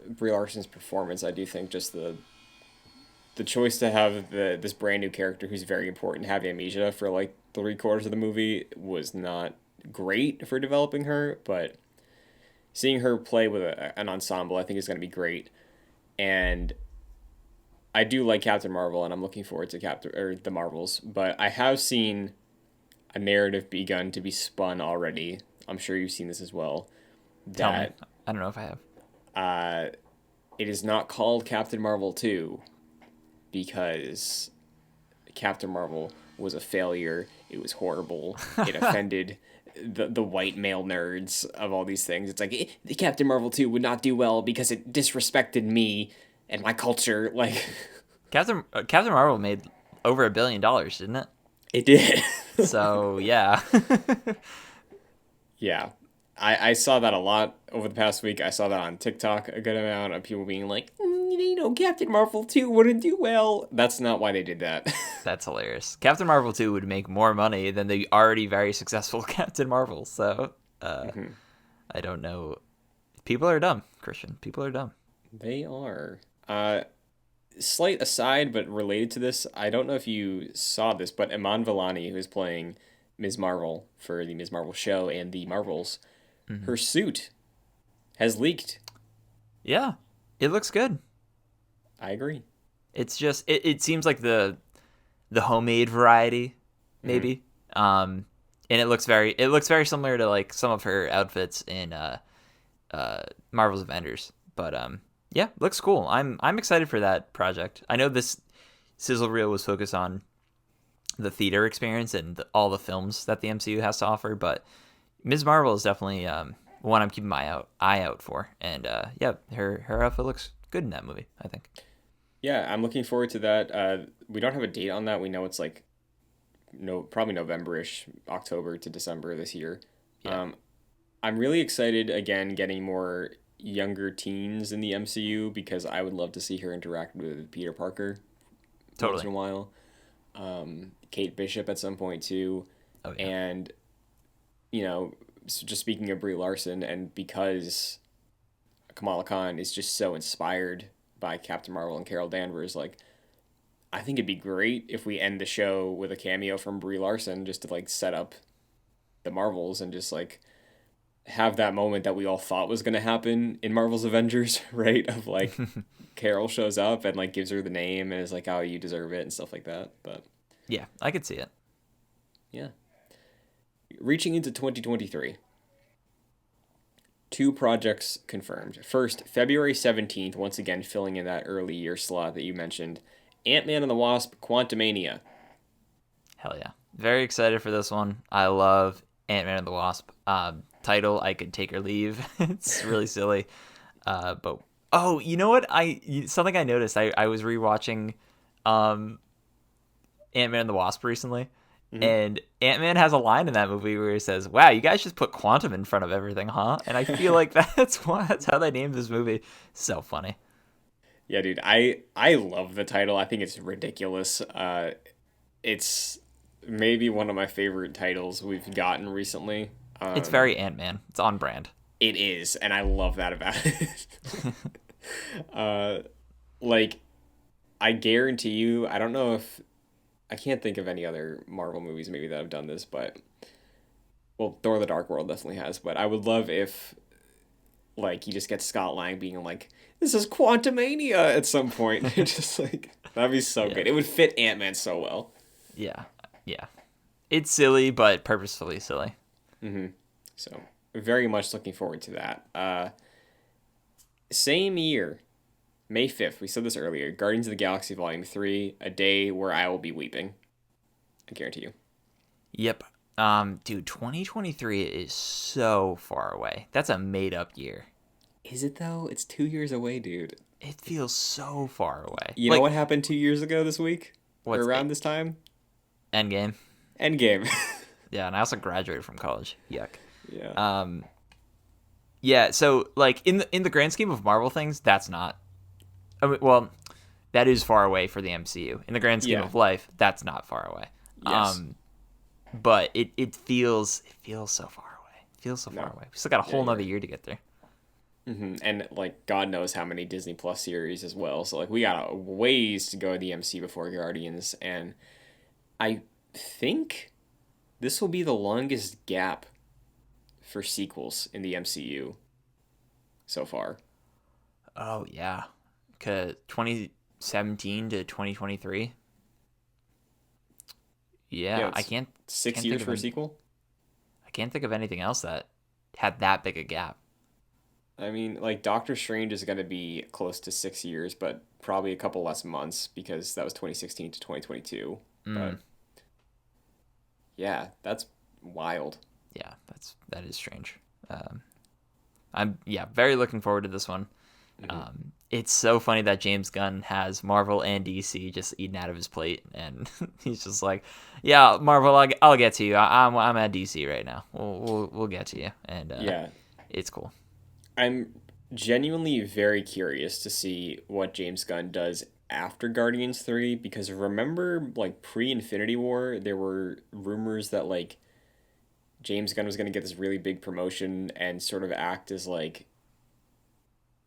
Brie Larson's performance, I do think just the choice to have this brand new character who's very important have amnesia for like 3/4 of the movie was not great for developing her, but seeing her play with an ensemble, I think is going to be great. And I do like Captain Marvel, and I'm looking forward to Captain or the Marvels. But I have seen a narrative begun to be spun already. I'm sure you've seen this as well. Tell me. That I don't know if I have. uh, it is not called Captain Marvel 2 because Captain Marvel was a failure. It was horrible. It offended the white male nerds of all these things. It's like the Captain Marvel 2 would not do well because it disrespected me and my culture. Like Captain Marvel made over $1 billion, didn't it? it did. So yeah. Yeah. I saw that a lot over the past week. I saw that on TikTok a good amount of people being like, Captain Marvel 2 wouldn't do well. That's not why they did that. That's hilarious. Captain Marvel 2 would make more money than the already very successful Captain Marvel. So Mhm. I don't know. People are dumb, Christian. People are dumb. They are. Slight aside, but related to this, I don't know if you saw this, but Iman Vellani, who is playing Ms. Marvel for the Ms. Marvel show and the Marvels, Hmm. her suit has leaked. Yeah, it looks good. I agree. It's just it seems like the homemade variety, Hmm. maybe. And it looks very similar to like some of her outfits in Marvel's Avengers. But yeah, looks cool. I'm excited for that project. I know this sizzle reel was focused on the theater experience and all the films that the MCU has to offer, but Ms. Marvel is definitely one I'm keeping my eye out for. And yeah, her outfit looks good in that movie, I think. Yeah, I'm looking forward to that. We don't have a date on that. We know it's like no, probably November-ish, October to December this year. Yeah, Um, I'm really excited again getting more younger teens in the MCU because I would love to see her interact with Peter Parker once totally. in a while. Kate Bishop at some point too, Oh yeah. and just speaking of Brie Larson, and because Kamala Khan is just so inspired by Captain Marvel and Carol Danvers, like I think it'd be great if we end the show with a cameo from Brie Larson just to like set up the Marvels and just like have that moment that we all thought was going to happen in Marvel's Avengers, right? Of like Carol shows up and like gives her the name and is like, "Oh, you deserve it" and stuff like that. But Yeah, I could see it. yeah, reaching into 2023. Two projects confirmed. First, February 17th, once again filling in that early year slot that you mentioned. Ant-Man and the Wasp: Quantumania. Hell yeah. Very excited for this one. I love Ant-Man and the Wasp. Title, I could take or leave. It's really silly. But oh, you know what? Something I noticed. I was rewatching um Ant-Man and the Wasp recently, Mm-hmm. and Ant-Man has a line in that movie where he says, "Wow, you guys just put quantum in front of everything, huh?" And I feel like that's how they named this movie. So funny. Yeah, dude, I love the title. I think it's ridiculous. It's maybe one of my favorite titles we've gotten recently. It's very Ant-Man. It's on brand. It is, and I love that about it. uh, like I guarantee you, I don't know if I can't think of any other Marvel movies maybe that have done this, but well, Thor: The Dark World definitely has. But I would love if like you just get Scott Lang being like, "This is Quantumania" at some point. Just like that'd be so Yeah. good. It would fit Ant Man so well. Yeah. Yeah. It's silly, but purposefully silly. Hmm. So very much looking forward to that. Same year, May 5th. We said this earlier. Guardians of the Galaxy Volume 3, a day where I will be weeping. I guarantee you. Yep. Dude, 2023 is so far away. That's a made up year. Is it though? It's 2 years away, dude. It feels so far away. You know Like, what happened 2 years ago this week? Or what's around this time? Endgame? Endgame. Yeah, and I also graduated from college. Yuck. Yeah. Yeah, so like in the grand scheme of Marvel things, that's not. I mean, well, that is far away for the MCU. In the grand scheme Yeah. of life, that's not far away. Yes. But it feels so far away. It feels so far No. away. We still got a Yeah, whole you're nother right. year to get there. And like God knows how many Disney Plus series as well. So like we got a ways to go in the MC before Guardians, and I think this will be the longest gap for sequels in the MCU so far. Oh yeah, 'cause 2017 to 2023. Yeah, Yeah, I it's can't six can't years think of for a sequel. I can't think of anything else that had that big a gap. I mean, like Doctor Strange is going to be close to 6 years, but probably a couple less months because that was 2016 to 2022. Mm, But yeah, that's wild. yeah, that is strange. Um, I'm very looking forward to this one. Hmm. It's so funny that James Gunn has Marvel and DC just eating out of his plate, and he's just like, "Yeah, Marvel, I'll get to you. I'm at DC right now. We'll get to you," and Yeah, it's cool. I'm genuinely very curious to see what James Gunn does after Guardians 3 because remember like pre-Infinity War there were rumors that like James Gunn was going to get this really big promotion and sort of act as like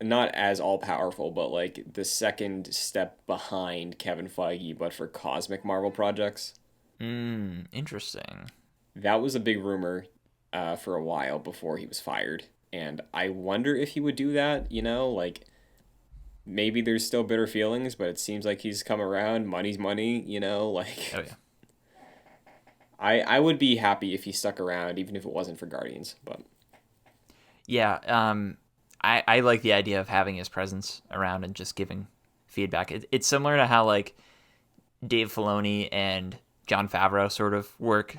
not as all powerful but like the second step behind Kevin Feige but for cosmic Marvel projects. Interesting. That was a big rumor for a while before he was fired. And I wonder if he would do that, like maybe there's still bitter feelings, but it seems like he's come around. Money's money, like Oh yeah, I would be happy if he stuck around, even if it wasn't for Guardians. But yeah. I like the idea of having his presence around and just giving feedback. It's similar to how like Dave Filoni and Jon Favreau sort of work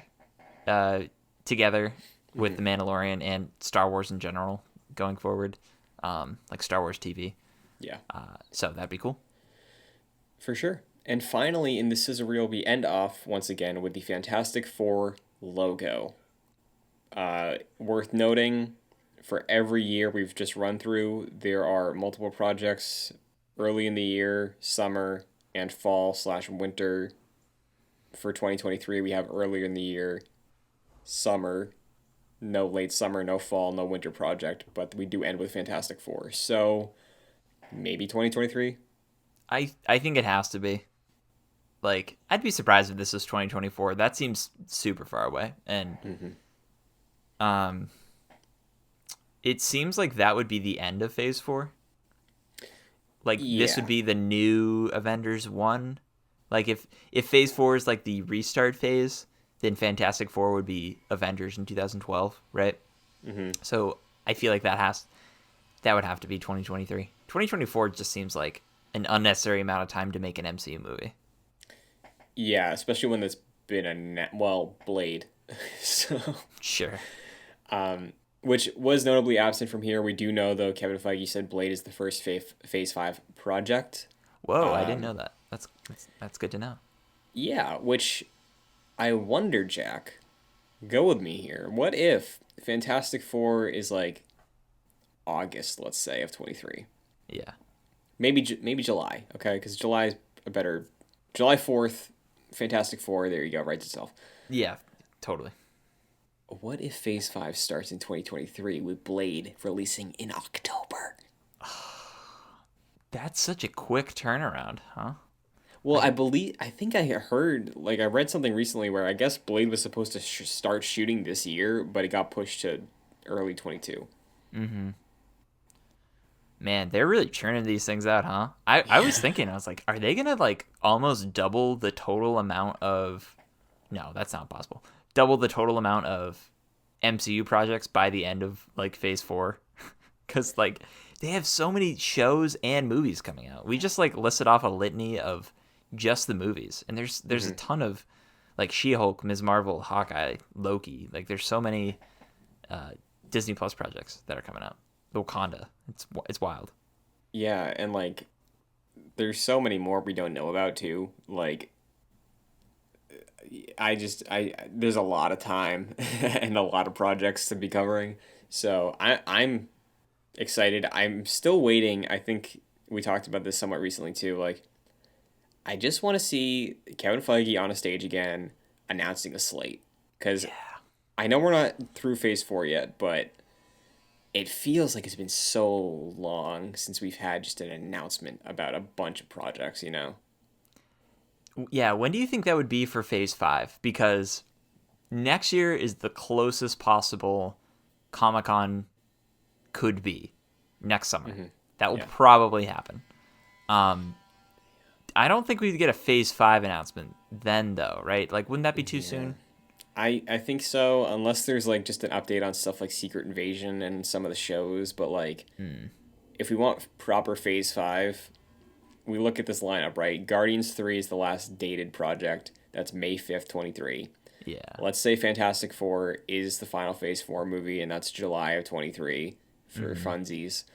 uh, together with mhm, The Mandalorian and Star Wars in general going forward, like Star Wars TV. yeah, So that'd be cool. for sure. And finally, in the Scissor Reel, we end off once again with the Fantastic Four logo. Worth noting, for every year we've just run through, there are multiple projects early in the year, summer, and fall/winter. For 2023, we have earlier in the year, summer, no late summer, no fall, no winter project, but we do end with Fantastic Four. So maybe 2023. I think it has to be. Like, I'd be surprised if this is 2024. That seems super far away. And Mm-hmm. um, it seems like that would be the end of Phase 4. Like, this would Yeah. be the new Avengers 1. Like, if Phase 4 is like the restart phase, then Fantastic Four would be Avengers in 2012, right? Mm-hmm. So I feel like that would have to be 2023. 2024 just seems like an unnecessary amount of time to make an MCU movie. Yeah, especially when there's been Blade. So, Sure. which was notably absent from here. We do know though Kevin Feige said Blade is the first Phase 5 project. Whoa, I didn't Um, know that. That's good to know. yeah, which I wonder, Jack, go with me here. What if Fantastic Four is like August, let's say, of 23? Yeah. Maybe July, okay? Because July is a better. July 4th, Fantastic Four, there you go, writes itself. Yeah, totally. What if Phase 5 starts in 2023 with Blade releasing in October? That's such a quick turnaround, huh? Well, Like, I think I heard, like, I read something recently where I guess Blade was supposed to start shooting this year, but it got pushed to early 22. man, they're really churning these things out, huh? I was Yeah. thinking, I was like, are they gonna like almost double the total amount of no, that's not possible. Double the total amount of MCU projects by the end of like phase 4. Cause like they have so many shows and movies coming out. We just like listed off a litany of just the movies. And there's a Hmm. ton of like She-Hulk, Ms. Marvel, Hawkeye, Loki. Like there's so many uh, Disney Plus projects that are coming out. Wakanda. It's wild. Yeah, and, like, there's so many more we don't know about, too. Like, there's a lot of time and a lot of projects to be covering. So I'm excited. I'm still waiting. I think we talked about this somewhat recently too. Like, I just want to see Kevin Feige on a stage again announcing a slate. Because Yeah. I know we're not through phase four yet, but it feels like it's been so long since we've had just an announcement about a bunch of projects, you know? Yeah, when do you think that would be for Phase 5? Because next year is the closest possible Comic-Con could be next summer. That will Yeah. probably happen. Um, I don't think we'd get a Phase 5 announcement then, though, right? Like, wouldn't that be too Yeah. soon? I think so, unless there's like just an update on stuff like Secret Invasion and some of the shows, but like if we want proper phase five, we look at this lineup, right? Guardians 3 is the last dated project. That's May 5th, 23. Yeah. Let's say Fantastic Four is the final phase four movie, and that's July of 23 for funsies.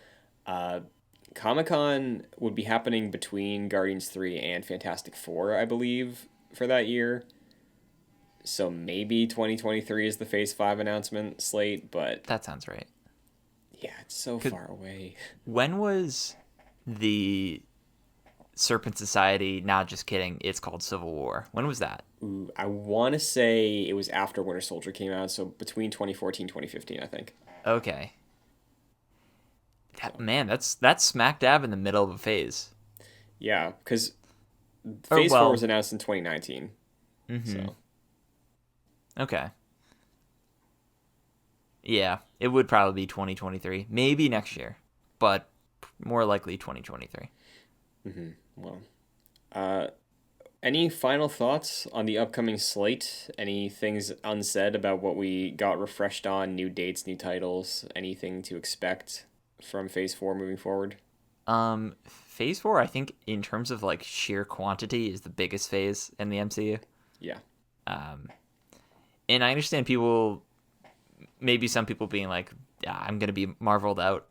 Uh, Comic Con would be happening between Guardians 3 and Fantastic Four, I believe, for that year. So maybe 2023 is the Phase 5 announcement slate, but That sounds right. yeah, it's so far away. When was the Serpent Society? Not just kidding. It's called Civil War. When was that? Ooh, I want to say it was after Winter Soldier came out, so between 2014 2015, I think. Okay. So, Man, that's smack dab in the middle of a phase. yeah, because Or Phase 4 well, was announced in 2019. So, okay. Yeah, it would probably be 2023, maybe next year, but more likely 2023. well. Uh, any final thoughts on the upcoming slate? Any things unsaid about what we got refreshed on? New dates, new titles? Anything to expect from Phase 4 moving forward? Phase 4, I think in terms of like sheer quantity is the biggest phase in the MCU. Yeah. And I understand people, maybe some people being like, yeah, I'm going to be marveled out.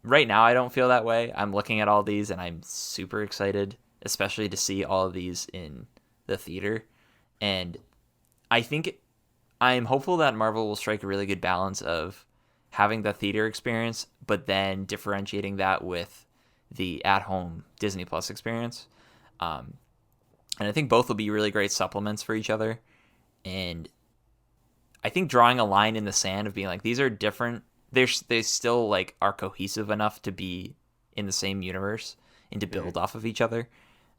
Right now, I don't feel that way. I'm looking at all these and I'm super excited, especially to see all of these in the theater. And I think I'm hopeful that Marvel will strike a really good balance of having the theater experience, but then differentiating that with the at-home Disney Plus experience. And I think both will be really great supplements for each other. And I think drawing a line in the sand of being like, these are different. They still like are cohesive enough to be in the same universe and to build off of each other.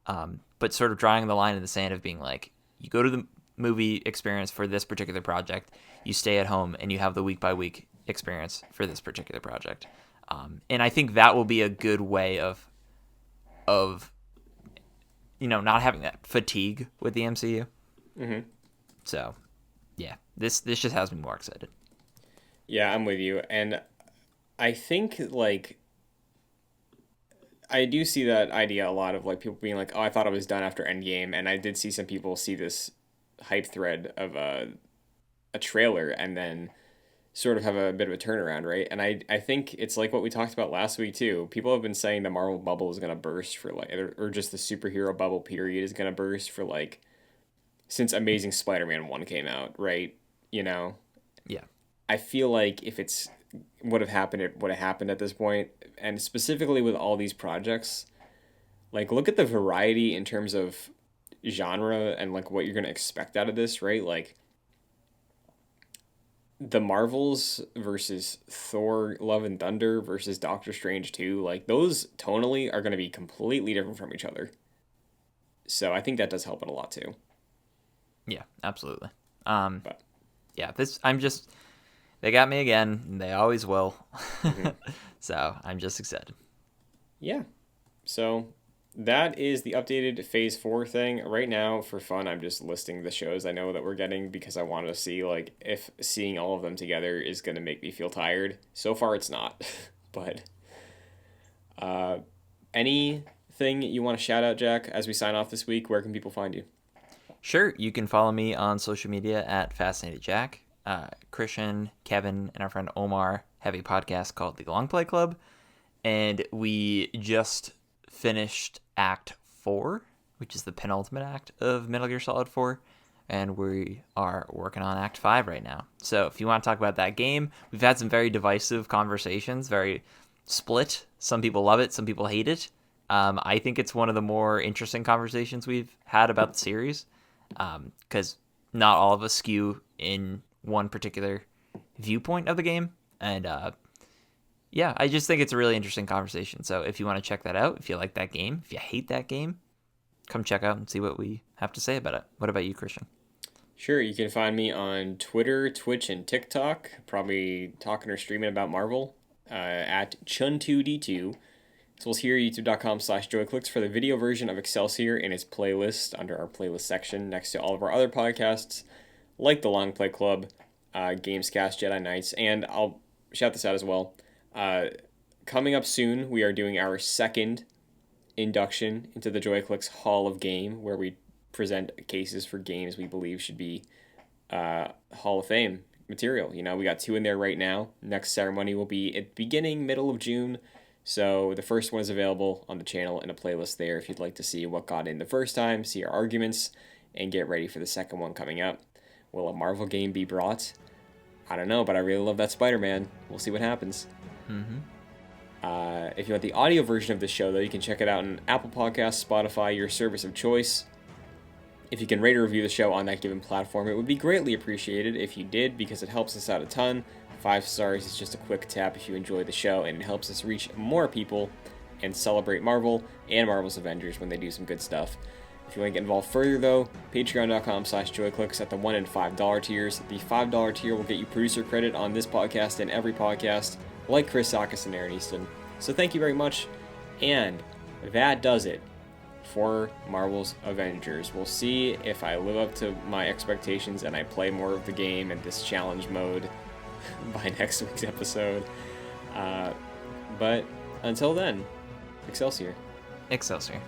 But sort of drawing the line in the sand of being like, you go to the movie experience for this particular project, you stay at home and you have the week by week experience for this particular project. And I think that will be a good way of not having that fatigue with the MCU. So, yeah, this just has me more excited. Yeah, I'm with you. And I think, like, I do see that idea a lot of, like, people being like, oh, I thought it was done after Endgame. And I did see some people see this hype thread of a trailer and then sort of have a bit of a turnaround, right? And I think it's like what we talked about last week, too. People have been saying the Marvel bubble is going to burst for, like, or just the superhero bubble period is going to burst for, like, since Amazing Spider-Man 1 came out, right? You know? Yeah. I feel like if it's would have happened, it would have happened at this point, and specifically with all these projects, like look at the variety in terms of genre and like what you're gonna expect out of this, right? Like the Marvels versus Thor: Love and Thunder versus Doctor Strange 2, like those tonally are gonna be completely different from each other. So I think that does help it a lot too. Yeah, absolutely. But Yeah, they got me again. And they always will. So I'm just excited. yeah, so that is the updated Phase 4 thing. Right now, for fun, I'm just listing the shows I know that we're getting because I wanted to see like if seeing all of them together is going to make me feel tired. So far, it's not. But uh, anything you want to shout out, Jack, as we sign off this week? Where can people find you? Sure, you can follow me on social media at Fascinated Jack. Christian, Kevin, and our friend Omar have a podcast called The Long Play Club. And we just finished Act 4 which is the penultimate act of Metal Gear Solid 4. And we are working on Act 5 right now. So if you want to talk about that game, we've had some very divisive conversations, very split. Some people love it, some people hate it. I think it's one of the more interesting conversations we've had about the series, because not all of us skew in one particular viewpoint of the game. And yeah, I just think it's a really interesting conversation. So if you want to check that out, if you like that game, if you hate that game, come check out and see what we have to say about it. What about you, Christian? Sure, you can find me on Twitter, Twitch, and TikTok, probably talking or streaming about Marvel, at Chun2D2. So we'll see here, youtube.com/joyclicks for the video version of Excelsior in its playlist under our playlist section next to all of our other podcasts, like the Long Play Club, Gamescast, Jedi Knights, and I'll shout this out as well. Coming up soon, we are doing our second induction into the Joyclicks Hall of Game, where we present cases for games we believe should be Hall of Fame material. You know, we got 2 in there right now. Next ceremony will be at beginning, middle of June. So the first one is available on the channel in a playlist there if you'd like to see what got in the first time, see our arguments, and get ready for the second one coming up. Will a Marvel game be brought? I don't know, but I really love that Spider-Man. We'll see what happens. Mm-hmm. If you want the audio version of the show, though, you can check it out on Apple Podcasts, Spotify, your service of choice. If you can rate or review the show on that given platform, it would be greatly appreciated if you did, because it helps us out a ton. 5 stars is just a quick tap if you enjoy the show, and it helps us reach more people and celebrate Marvel and Marvel's Avengers when they do some good stuff. If you want to get involved further, though, patreon.com/joyclicks at the $1 and $5 tiers. The $5 tier will get you producer credit on this podcast and every podcast, like Chris Sakis and Aaron Easton. So thank you very much, and that does it for Marvel's Avengers. We'll see if I live up to my expectations and I play more of the game in this challenge mode by next week's episode. But until then, Excelsior. Excelsior.